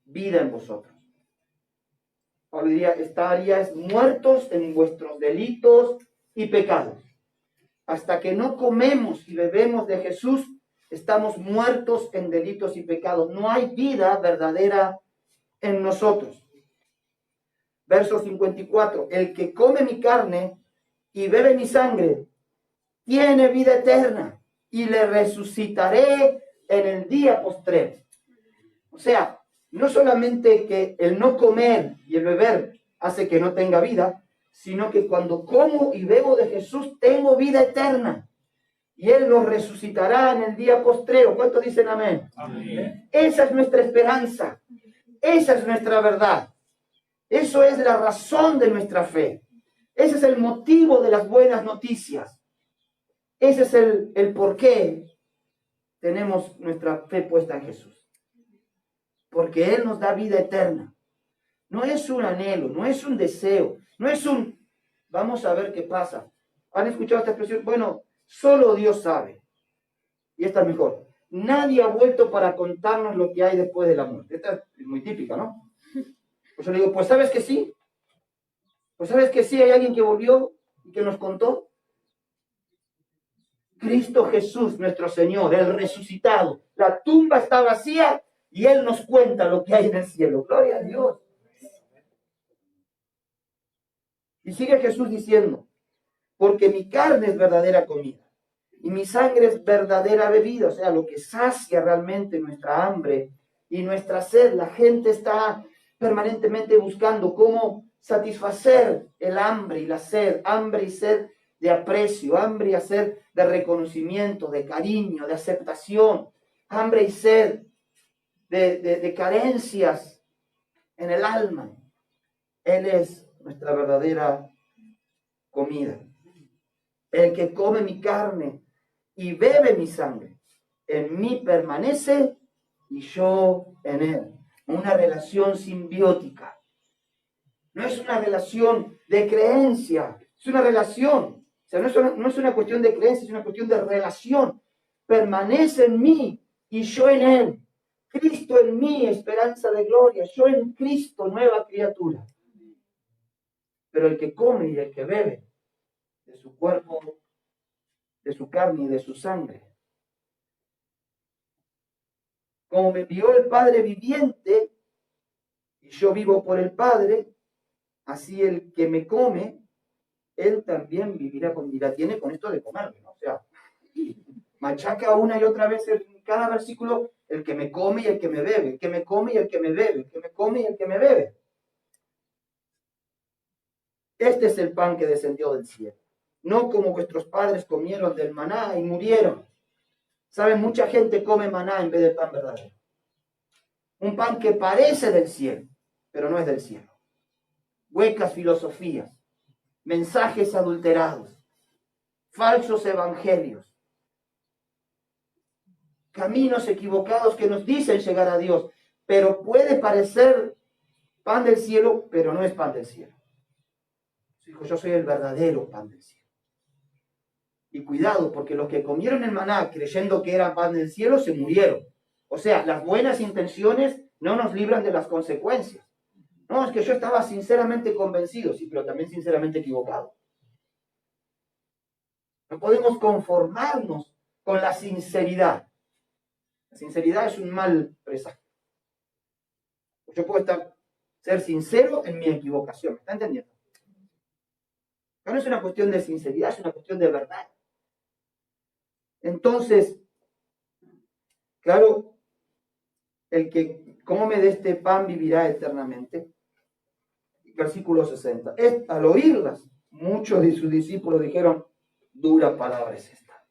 vida en vosotros. Pablo diría, estaríais muertos en vuestros delitos y pecados. Hasta que no comemos y bebemos de Jesús, estamos muertos en delitos y pecados. No hay vida verdadera en nosotros. Verso 54. El que come mi carne y bebe mi sangre, tiene vida eterna, y le resucitaré en el día postrero. O sea, no solamente que el no comer y el beber hace que no tenga vida, sino que cuando como y bebo de Jesús, tengo vida eterna. Y Él nos resucitará en el día postrero. ¿Cuántos dicen amén? Amén. Esa es nuestra esperanza. Esa es nuestra verdad. Eso es la razón de nuestra fe. Ese es el motivo de las buenas noticias. Ese es el por qué tenemos nuestra fe puesta en Jesús. Porque Él nos da vida eterna. No es un anhelo, no es un deseo, no es un, vamos a ver qué pasa. ¿Han escuchado esta expresión? Bueno, solo Dios sabe. Y esta es mejor. Nadie ha vuelto para contarnos lo que hay después de la muerte. Esta es muy típica, ¿no? Pues yo le digo, pues ¿sabes que sí? Pues ¿sabes que sí? Hay alguien que volvió y que nos contó. Cristo Jesús, nuestro Señor, el resucitado. La tumba está vacía y Él nos cuenta lo que hay en el cielo. Gloria a Dios. Y sigue Jesús diciendo, porque mi carne es verdadera comida y mi sangre es verdadera bebida, o sea, lo que sacia realmente nuestra hambre y nuestra sed. La gente está permanentemente buscando cómo satisfacer el hambre y la sed, hambre y sed de aprecio, hambre y sed de reconocimiento, de cariño, de aceptación, hambre y sed de carencias en el alma. Él es nuestra verdadera comida. El que come mi carne y bebe mi sangre, en mí permanece y yo en él. Una relación simbiótica. No es una relación de creencia, es una relación. O sea, no es una cuestión de creencia, es una cuestión de relación. Permanece en mí y yo en él. Cristo en mí, esperanza de gloria. Yo en Cristo, nueva criatura. Pero el que come y el que bebe de su cuerpo, de su carne y de su sangre, como me envió el Padre viviente, y yo vivo por el Padre, así el que me come, él también vivirá con, y la tiene con esto de comerme, ¿no? O sea, machaca una y otra vez en cada versículo, el que me come y el que me bebe, el que me come y el que me bebe, el que me come y el que me bebe. Este es el pan que descendió del cielo. No como vuestros padres comieron del maná y murieron. ¿Saben? Mucha gente come maná en vez de pan verdadero. Un pan que parece del cielo, pero no es del cielo. Huecas filosofías, mensajes adulterados, falsos evangelios, caminos equivocados que nos dicen llegar a Dios, pero puede parecer pan del cielo, pero no es pan del cielo. Dijo, yo soy el verdadero pan del cielo. Y cuidado, porque los que comieron el maná creyendo que era pan del cielo se murieron. O sea, las buenas intenciones no nos libran de las consecuencias. No, es que yo estaba sinceramente convencido, sí, pero también sinceramente equivocado. No podemos conformarnos con la sinceridad. La sinceridad es un mal presagio. Yo puedo ser sincero en mi equivocación, ¿me está entendiendo? No es una cuestión de sinceridad, es una cuestión de verdad. Entonces, claro, el que come de este pan vivirá eternamente. Versículo 60. Al oírlas, muchos de sus discípulos dijeron, dura palabra es esta.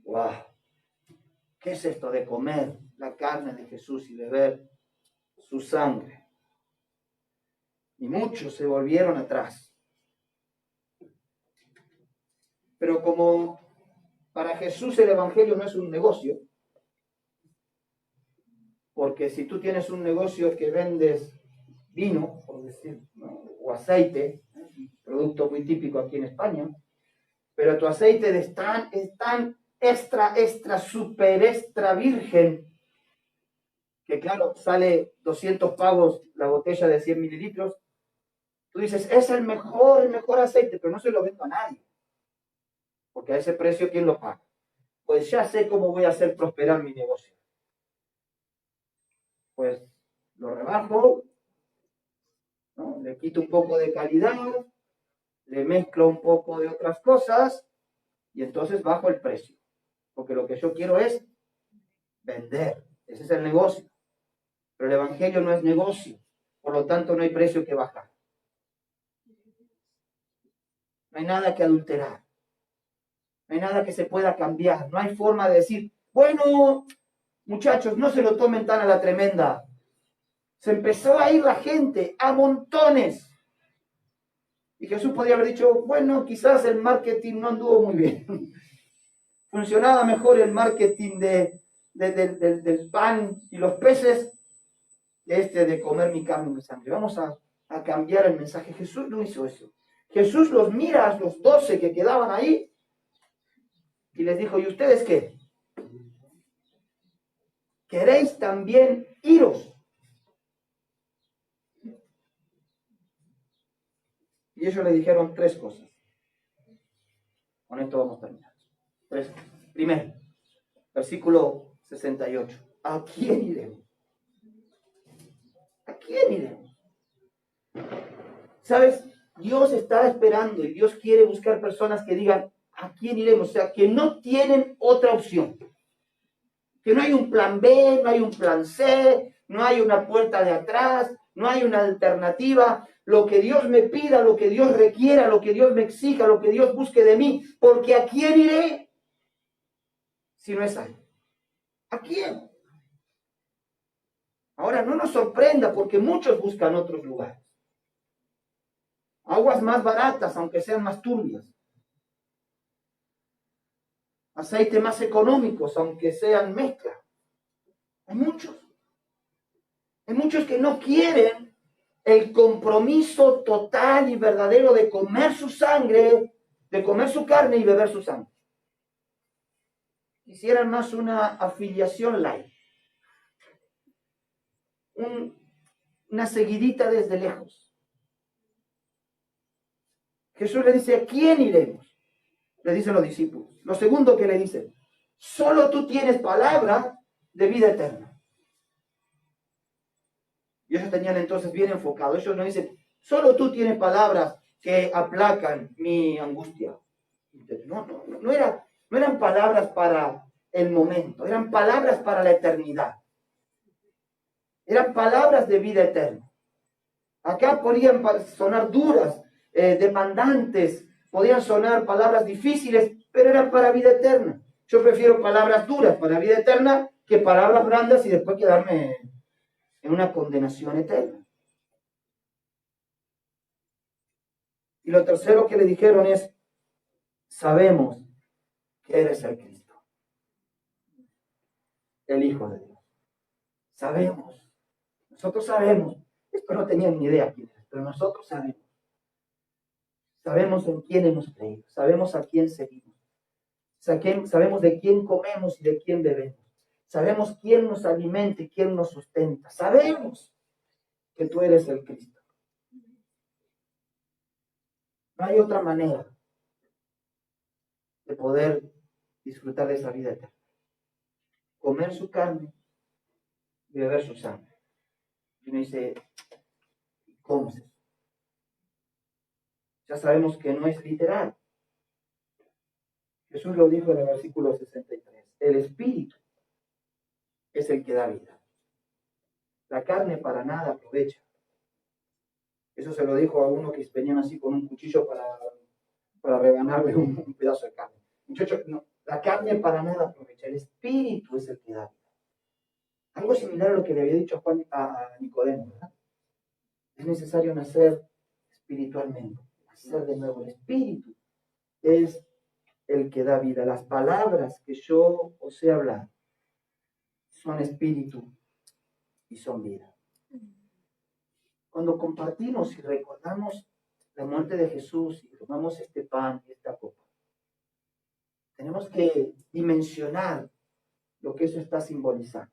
¡Wow! ¿Qué es esto de comer la carne de Jesús y beber su sangre? Y muchos se volvieron atrás. Pero como para Jesús el evangelio no es un negocio, porque si tú tienes un negocio que vendes vino, por decir, ¿no? O aceite, producto muy típico aquí en España, pero tu aceite es tan extra, super extra virgen, que claro, sale 200 pavos la botella de 100 mililitros, tú dices, es el mejor aceite, pero no se lo vendo a nadie, porque a ese precio, ¿quién lo paga? Pues ya sé cómo voy a hacer prosperar mi negocio. Pues lo rebajo, ¿no? Le quito un poco de calidad, le mezclo un poco de otras cosas y entonces bajo el precio. Porque lo que yo quiero es vender. Ese es el negocio. Pero el evangelio no es negocio. Por lo tanto, no hay precio que bajar. No hay nada que adulterar. No hay nada que se pueda cambiar. No hay forma de decir, bueno, muchachos, no se lo tomen tan a la tremenda. Se empezó a ir la gente a montones. Y Jesús podría haber dicho, bueno, quizás el marketing no anduvo muy bien. Funcionaba mejor el marketing del pan y los peces que de comer mi carne y mi sangre. Vamos a cambiar el mensaje. Jesús no hizo eso. Jesús los mira a los 12 que quedaban ahí y les dijo, ¿y ustedes qué? ¿Queréis también iros? Y ellos le dijeron 3 cosas. Con esto vamos a terminar. 3 cosas. Primero, versículo 68. ¿A quién iremos? ¿A quién iremos? ¿Sabes? Dios está esperando y Dios quiere buscar personas que digan, ¿a quién iremos? O sea, que no tienen otra opción. Que no hay un plan B, no hay un plan C, no hay una puerta de atrás, No hay una alternativa. Lo que Dios me pida, lo que Dios requiera, lo que Dios me exija, lo que Dios busque de mí. Porque ¿a quién iré si no es a Él? ¿A quién? Ahora, no nos sorprenda porque muchos buscan otros lugares. Aguas más baratas, aunque sean más turbias. Aceite más económicos, aunque sean mezcla. Hay muchos. Hay muchos que no quieren el compromiso total y verdadero de comer su sangre, de comer su carne y beber su sangre. Quisieran más una afiliación light. Una seguidita desde lejos. Jesús le dice, ¿a quién iremos? Le dicen los discípulos. Lo segundo que le dicen, solo tú tienes palabra de vida eterna. Y ellos tenían entonces bien enfocado. Ellos no dicen, solo tú tienes palabras que aplacan mi angustia. No eran palabras para el momento, eran palabras para la eternidad. Eran palabras de vida eterna. Acá podían sonar duras, demandantes, podían sonar palabras difíciles, pero eran para vida eterna. Yo prefiero palabras duras para vida eterna que palabras blandas y después quedarme en una condenación eterna. Y lo tercero que le dijeron es, sabemos que eres el Cristo, el Hijo de Dios. Sabemos. Nosotros sabemos. Esto no tenían ni idea quién es, pero nosotros sabemos. Sabemos en quién hemos creído. Sabemos a quién seguimos. Sabemos de quién comemos y de quién bebemos. Sabemos quién nos alimenta y quién nos sustenta. Sabemos que tú eres el Cristo. No hay otra manera de poder disfrutar de esa vida eterna. Comer su carne y beber su sangre. Y uno dice, ¿cómo es eso? Ya sabemos que no es literal. Jesús lo dijo en el versículo 63. El Espíritu es el que da vida. La carne para nada aprovecha. Eso se lo dijo a uno que venían así con un cuchillo para rebanarle un pedazo de carne. Muchachos, no, la carne para nada aprovecha. El Espíritu es el que da vida. Algo similar a lo que le había dicho Juan a Nicodemo, ¿verdad? Es necesario nacer espiritualmente, nacer de nuevo. El Espíritu es el que da vida. Las palabras que yo os he hablado son espíritu y son vida. Cuando compartimos y recordamos la muerte de Jesús y tomamos este pan y esta copa, tenemos que dimensionar lo que eso está simbolizando.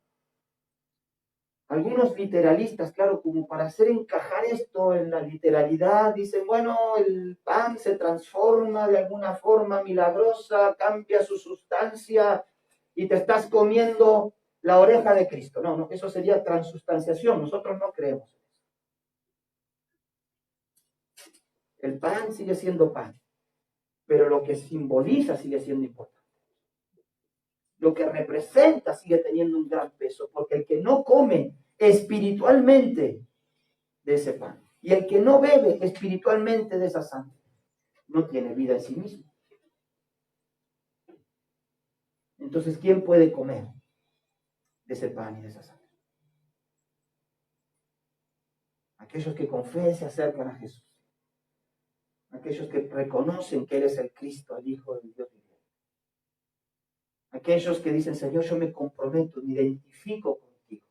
Algunos literalistas, claro, como para hacer encajar esto en la literalidad, dicen, bueno, el pan se transforma de alguna forma milagrosa, cambia su sustancia y te estás comiendo la oreja de Cristo. No, eso sería transustanciación. Nosotros no creemos en eso. El pan sigue siendo pan, pero lo que simboliza sigue siendo importante. Lo que representa sigue teniendo un gran peso, porque el que no come espiritualmente de ese pan y el que no bebe espiritualmente de esa sangre no tiene vida en sí mismo. Entonces, ¿quién puede comer de ese pan y de esa sangre? Aquellos que con fe se acercan a Jesús, aquellos que reconocen que Él es el Cristo, el Hijo del Dios viviente. Aquellos que dicen, Señor, yo me comprometo, me identifico contigo.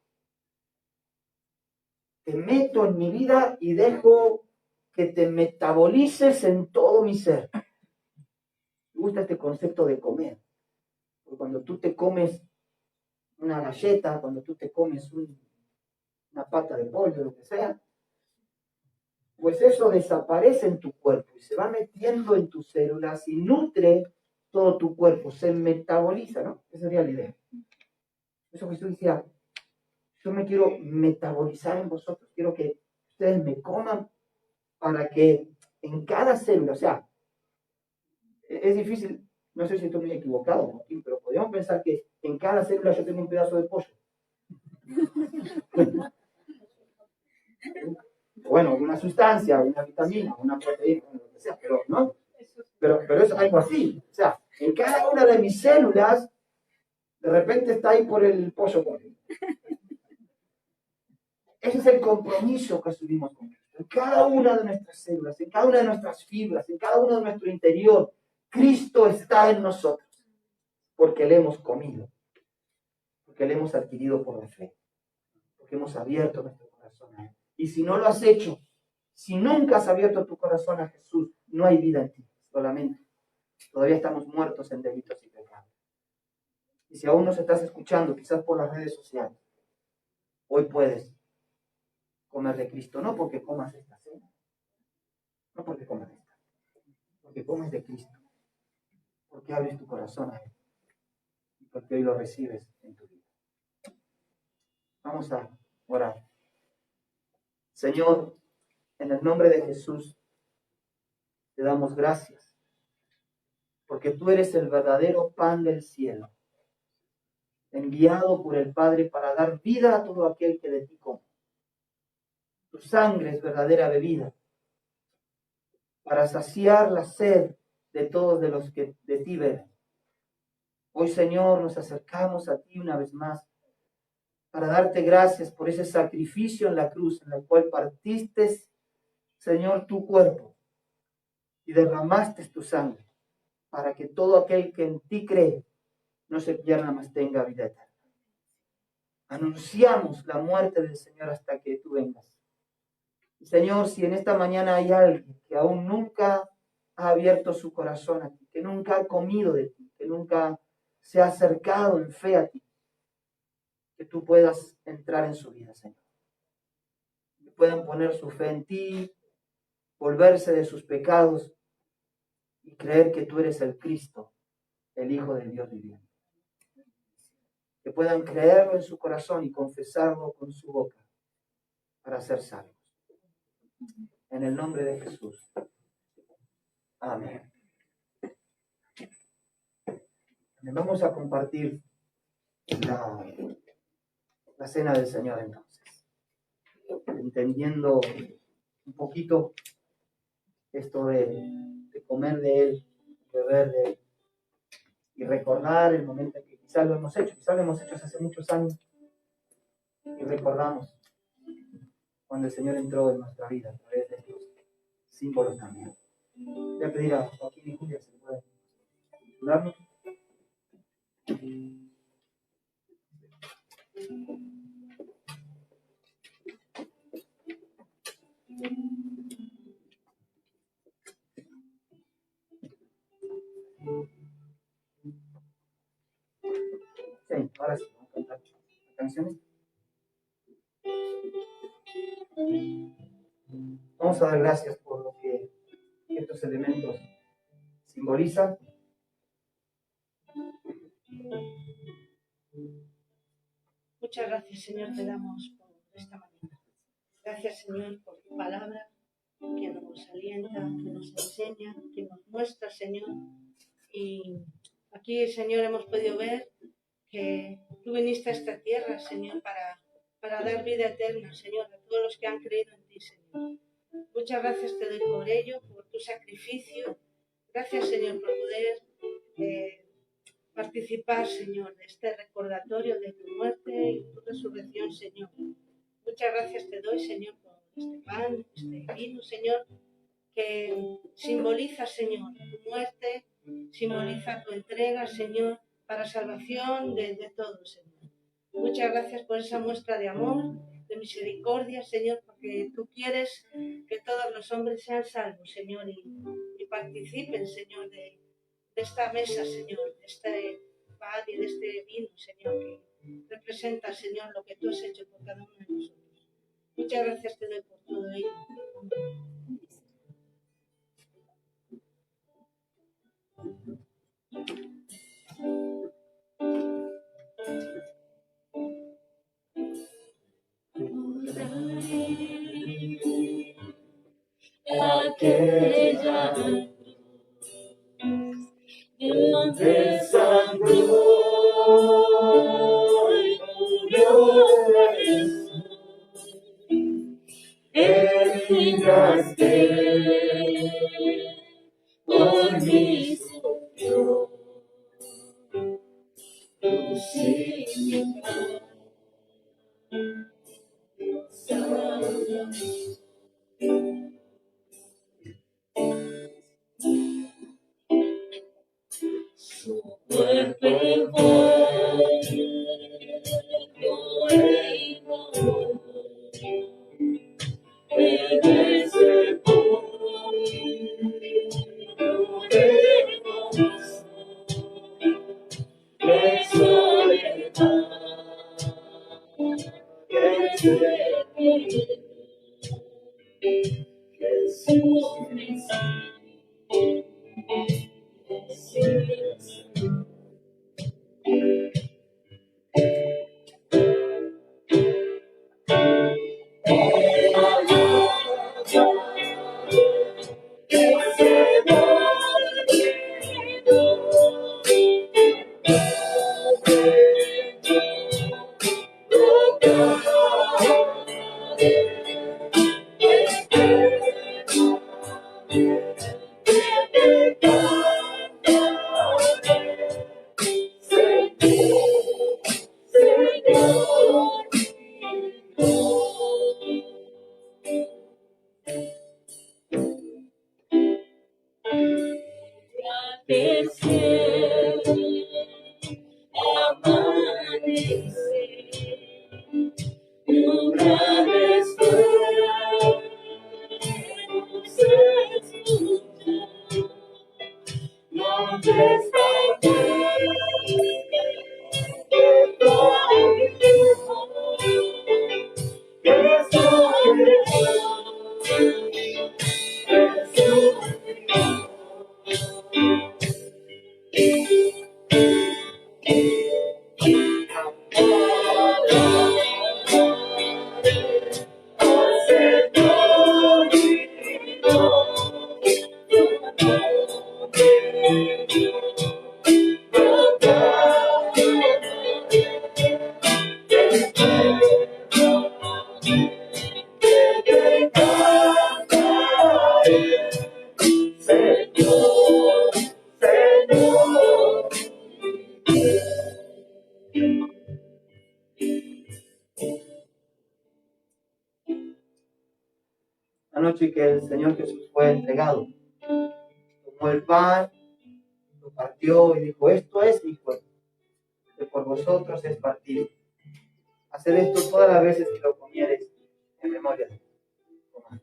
Te meto en mi vida y dejo que te metabolices en todo mi ser. Me gusta este concepto de comer. Porque cuando tú te comes una galleta, cuando tú te comes una pata de pollo, lo que sea, pues eso desaparece en tu cuerpo y se va metiendo en tus células y nutre todo tu cuerpo, se metaboliza, ¿no? Esa sería la idea. Eso Jesús decía, yo me quiero metabolizar en vosotros, quiero que ustedes me coman para que en cada célula, o sea, es difícil, no sé si estoy muy equivocado, Joaquín, pero podríamos pensar que en cada célula yo tengo un pedazo de pollo. Bueno, una sustancia, una vitamina, una proteína, lo que sea, pero no. Pero es algo así. O sea, en cada una de mis células, de repente está ahí por el pollo con. Ese es el compromiso que asumimos con Cristo. En cada una de nuestras células, en cada una de nuestras fibras, en cada uno de nuestro interior, Cristo está en nosotros. Porque le hemos comido. Porque le hemos adquirido por la fe. Porque hemos abierto nuestro corazón a Él. Y si no lo has hecho, si nunca has abierto tu corazón a Jesús, no hay vida en ti. Solamente. Todavía estamos muertos en delitos y pecados. Y si aún nos estás escuchando, quizás por las redes sociales, hoy puedes comer de Cristo, no porque comas esta cena, no porque comas esta, porque comes de Cristo, porque abres tu corazón a Él y porque hoy lo recibes en tu vida. Vamos a orar. Señor, en el nombre de Jesús, te damos gracias, porque tú eres el verdadero pan del cielo, enviado por el Padre para dar vida a todo aquel que de ti come. Tu sangre es verdadera bebida, para saciar la sed de todos de los que de ti beben. Hoy, Señor, nos acercamos a ti una vez más para darte gracias por ese sacrificio en la cruz en el cual partiste, Señor, tu cuerpo y derramaste tu sangre para que todo aquel que en ti cree no se pierda, mas tenga vida eterna. Anunciamos la muerte del Señor hasta que tú vengas. Señor, si en esta mañana hay alguien que aún nunca ha abierto su corazón a ti, que nunca ha comido de ti, que nunca se ha acercado en fe a ti, que tú puedas entrar en su vida, Señor. Que puedan poner su fe en ti, volverse de sus pecados y creer que tú eres el Cristo, el Hijo del Dios viviente. Que puedan creerlo en su corazón y confesarlo con su boca para ser salvos. En el nombre de Jesús. Amén. Vamos a compartir la cena del Señor entonces. Entendiendo un poquito esto de comer de Él, beber de Él y recordar el momento en que quizás lo hemos hecho hace muchos años y recordamos cuando el Señor entró en nuestra vida a través de estos símbolos también. Voy a pedir a Joaquín y Julia si pueden ayudarnos. Sí, ahora sí, vamos a cantar las canciones. Vamos a dar gracias por lo que estos elementos simbolizan. Muchas gracias, Señor, te damos por esta mañana. Gracias, Señor, por tu palabra que nos alienta, que nos enseña, que nos muestra, Señor. Y aquí, Señor, hemos podido ver que tú viniste a esta tierra, Señor, para dar vida eterna, Señor, a todos los que han creído en ti, Señor. Muchas gracias te doy por ello, por tu sacrificio. Gracias, Señor, por poder participar, Señor, de este recordatorio de tu muerte y tu resurrección, Señor. Muchas gracias te doy, Señor, por este pan, este vino, Señor, que simboliza, Señor, tu muerte, simboliza tu entrega, Señor, para salvación de todos, Señor. Muchas gracias por esa muestra de amor, de misericordia, Señor, porque tú quieres que todos los hombres sean salvos, Señor, y participen, Señor, de esta mesa, Señor, de este pan y de este vino, Señor, que representa, Señor, lo que tú has hecho por cada uno de nosotros. Muchas gracias te doy por todo ello. Aquella donde sangró y murió Jesús, quitaste, por mí sufrió, crucificado, sálvame. Su cuerpo envuelto en amor, en el sepulcro de gozo, de soledad, que Jesús me La noche que el Señor Jesús fue entregado, tomó el pan, lo partió y dijo: esto es mi cuerpo, que por vosotros es partido. Haced esto todas las veces que lo comiereis en memoria de mí. Tomad.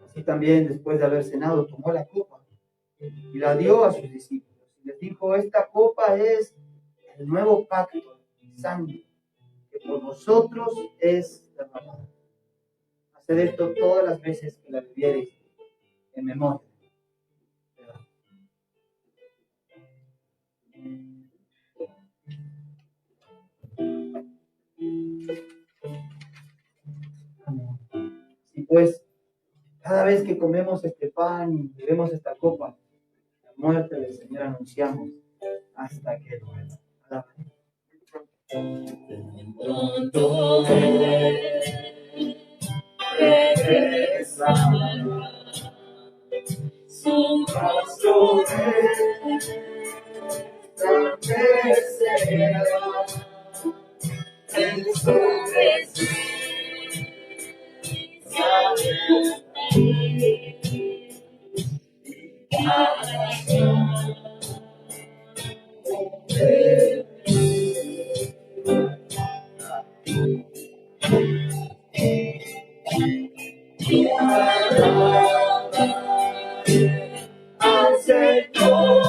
Así también, después de haber cenado, tomó la copa y la dio a sus discípulos. Y les dijo: esta copa es el nuevo pacto de mi sangre, que por vosotros es derramada. Haced esto todas las veces que la bebiereis en memoria. Y pues, cada vez que comemos este pan y bebemos esta copa, la muerte del Señor anunciamos hasta que Él vuelva. Pronto regresará, su rostro resplandecerá, en su presencia al Señor,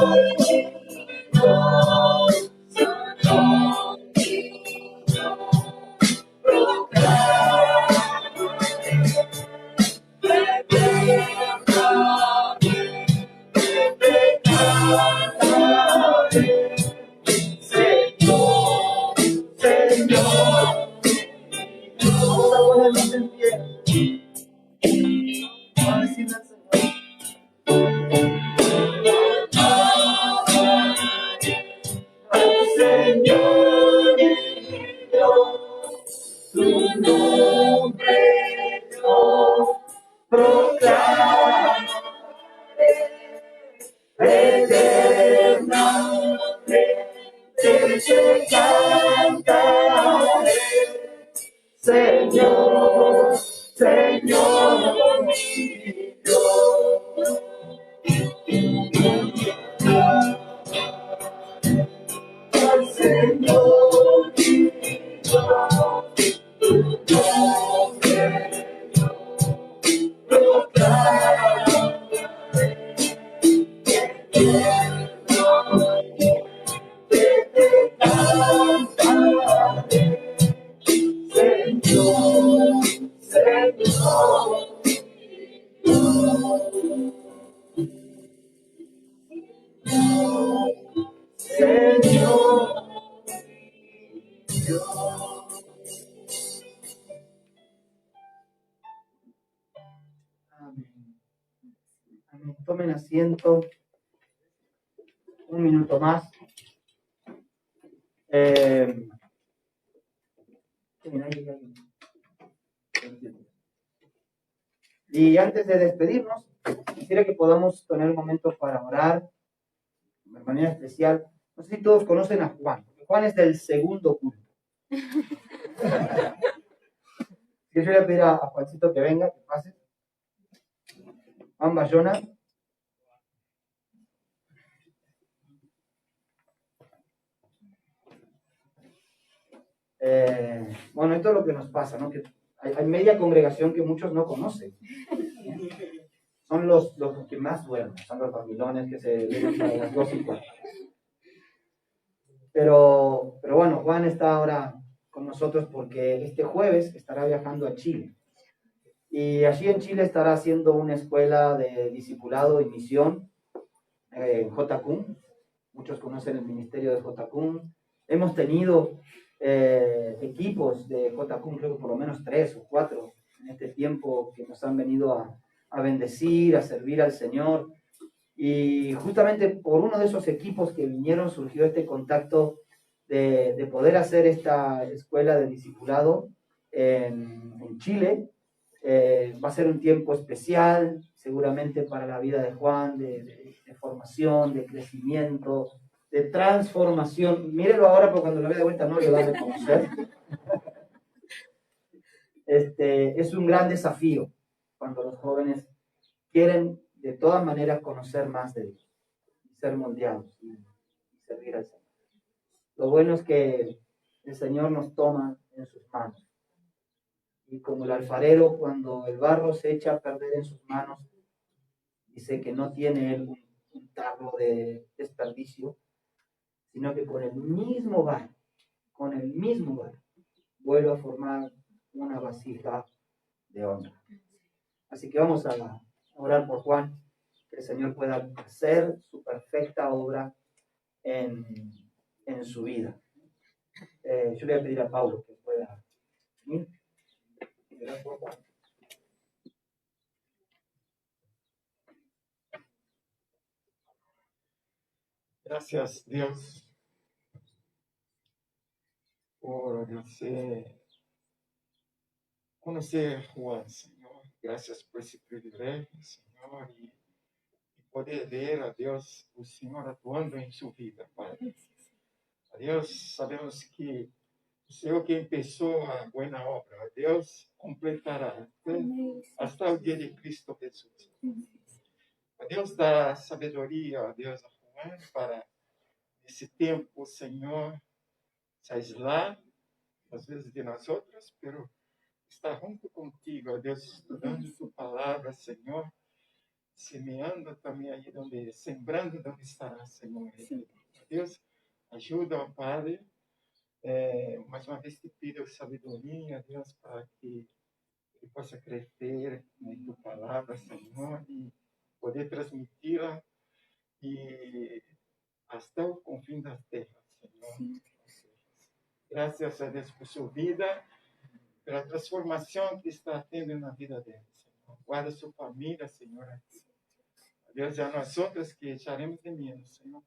Señor, nombre yo proclamaré, eternamente te cantaré, Señor, Señor mi Dios. Al Señor mi Dios, tu nombre proclamaré, eternamente te cantaré, Señor, Señor. Señor, Amén. Amén. Tomen asiento un minuto más. Y antes de despedirnos, quisiera que podamos tener un momento para orar de manera especial. No sé si todos conocen a Juan. Juan es del segundo culto. Yo le voy a pedir a Juancito que venga, que pase. Juan Bayona. Bueno, esto es lo que nos pasa, ¿no? Que hay media congregación que muchos no conocen. Son los que más duermen, son los dormilones que se vienen a las 2:15. Pero bueno, Juan está ahora con nosotros porque este jueves estará viajando a Chile. Y allí en Chile estará haciendo una escuela de discipulado y misión en JCUM. Muchos conocen el ministerio de JCUM. Hemos tenido equipos de JCUM, creo que por lo menos 3 o 4 en este tiempo que nos han venido a bendecir, a servir al Señor. Y justamente por uno de esos equipos que vinieron surgió este contacto de poder hacer esta escuela de discipulado en Chile. Va a ser un tiempo especial, seguramente para la vida de Juan, de formación, de crecimiento, de transformación. Mírelo ahora, porque cuando lo vea de vuelta no lo va a reconocer. Es un gran desafío cuando los jóvenes quieren de todas maneras conocer más de Dios, ser moldeados y servir al Señor. Lo bueno es que el Señor nos toma en sus manos. Y como el alfarero, cuando el barro se echa a perder en sus manos, dice que no tiene él un tarro de desperdicio, sino que con el mismo barro, vuelve a formar una vasija de honra. Así que vamos a orar por Juan, que el Señor pueda hacer su perfecta obra en su vida. Yo le voy a pedir a Pablo que pueda venir. Gracias, Dios, por conocer a Juan, Señor. Gracias por ese privilegio, Señor, y poder ver a Dios, o Señor, atuando en su vida, Padre. A Dios, sabemos que o Senhor que empezó a buena obra, a Deus completará hasta o dia de Cristo Jesus. A Deus dá sabedoria, a Deus a Juan para esse tempo, Senhor, se aislar, às vezes de nós outros, pero estar junto contigo, a Deus, estudando tu palavra, Senhor, semeando também aí onde, sembrando onde estará, Senhor. A Deus, ajuda, ó Padre. Mais uma vez te pido sabedoria, Deus, para que ele possa crescer em tua palavra, Senhor, e poder transmiti-la e até o confim da terra, Senhor. Graças a Deus por sua vida, pela transformação que está tendo na vida dele, Senhor. Guarda sua família, Senhor, aqui. Deus, a nós outros que echaremos de menos, Senhor.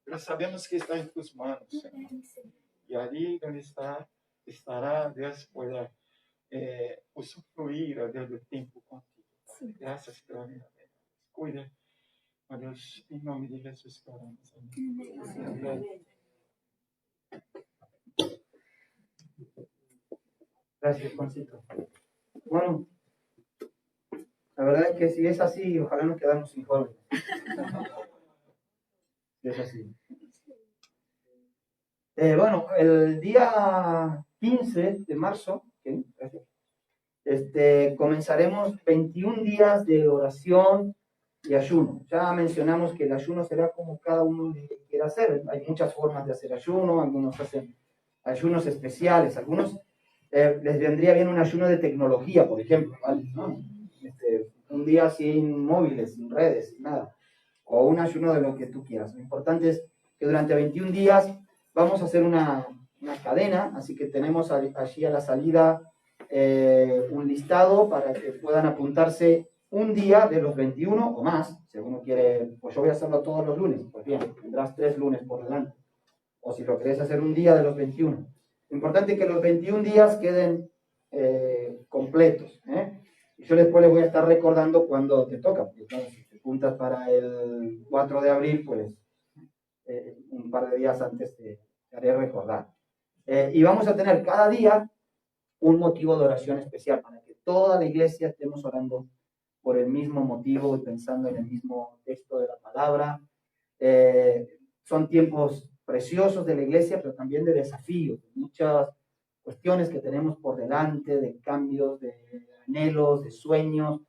Nós sabemos que está em tuas mãos, Senhor. E ali onde estará, Deus, pueda usufruir, ó Deus, do tempo contigo. Graças pela vida. Cuida, ó Deus, em nome de Jesus, que oramos. Amém. Gracias, Juancito. Bueno, la verdad es que si es así, ojalá nos quedamos sin jóvenes. Si es así. Bueno, el día 15 de marzo, ¿okay? Gracias. Comenzaremos 21 días de oración y ayuno. Ya mencionamos que el ayuno será como cada uno quiera hacer. Hay muchas formas de hacer ayuno, algunos hacen ayunos especiales, algunos les vendría bien un ayuno de tecnología, por ejemplo, ¿vale? ¿No? Un día sin móviles, sin redes, sin nada, o un ayuno de lo que tú quieras. Lo importante es que durante 21 días vamos a hacer una cadena, así que tenemos allí a la salida un listado para que puedan apuntarse un día de los 21 o más, si alguno quiere, pues yo voy a hacerlo todos los lunes, pues bien, tendrás 3 lunes por delante, o si lo querés hacer un día de los 21. Lo importante es que los 21 días queden completos, ¿eh? Y yo después les voy a estar recordando cuando te toca, porque claro, si te apuntas para el 4 de abril, pues un par de días antes te haré recordar. Y vamos a tener cada día un motivo de oración especial, para que toda la iglesia estemos orando por el mismo motivo y pensando en el mismo texto de la palabra. Son tiempos preciosos de la iglesia, pero también de desafíos, muchas cuestiones que tenemos por delante, de cambios, de anhelos, de sueños.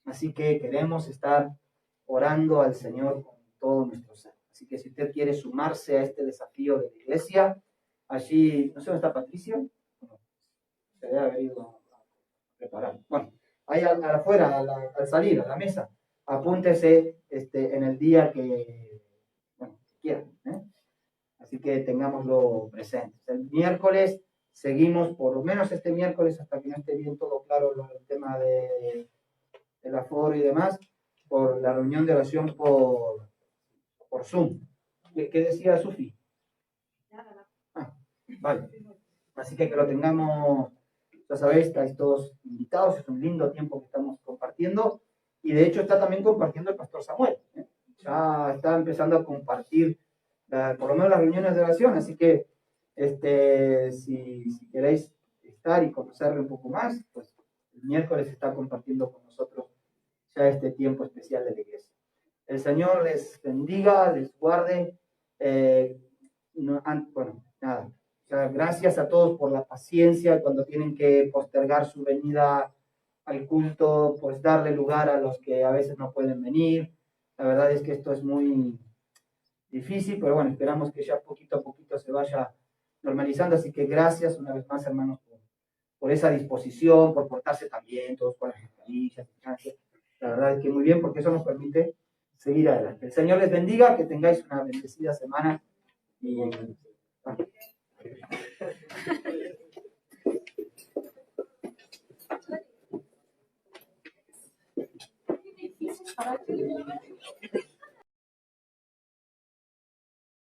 Así que queremos estar orando al Señor con todo nuestro ser. Así que si usted quiere sumarse a este desafío de la iglesia, allí, no sé dónde está Patricia, se debe haber ido a preparar. Bueno, ahí afuera, al salir, a la mesa, apúntese en el día que quieran, ¿eh? Así que tengámoslo presente. El miércoles seguimos, por lo menos este miércoles, hasta que no esté bien todo claro el tema del aforo y demás, por la reunión de oración por Zoom. ¿Qué decía Sufi? Ah, vale. Así que lo tengamos, ya sabéis, estáis todos invitados, es un lindo tiempo que estamos compartiendo, y de hecho está también compartiendo el pastor Samuel, ¿eh? Ya está empezando a compartir por lo menos las reuniones de oración, así que si queréis estar y conocerle un poco más, pues el miércoles está compartiendo con nosotros ya este tiempo especial de la iglesia. El Señor les bendiga, les guarde. Bueno, nada. O sea, gracias a todos por la paciencia cuando tienen que postergar su venida al culto, pues darle lugar a los que a veces no pueden venir. La verdad es que esto es muy difícil, pero bueno, esperamos que ya poquito a poquito se vaya normalizando. Así que gracias una vez más, hermanos, por esa disposición, por portarse también, todos con las mascarillas. La verdad es que muy bien, porque eso nos permite seguir adelante. El Señor les bendiga, que tengáis una bendecida semana. Y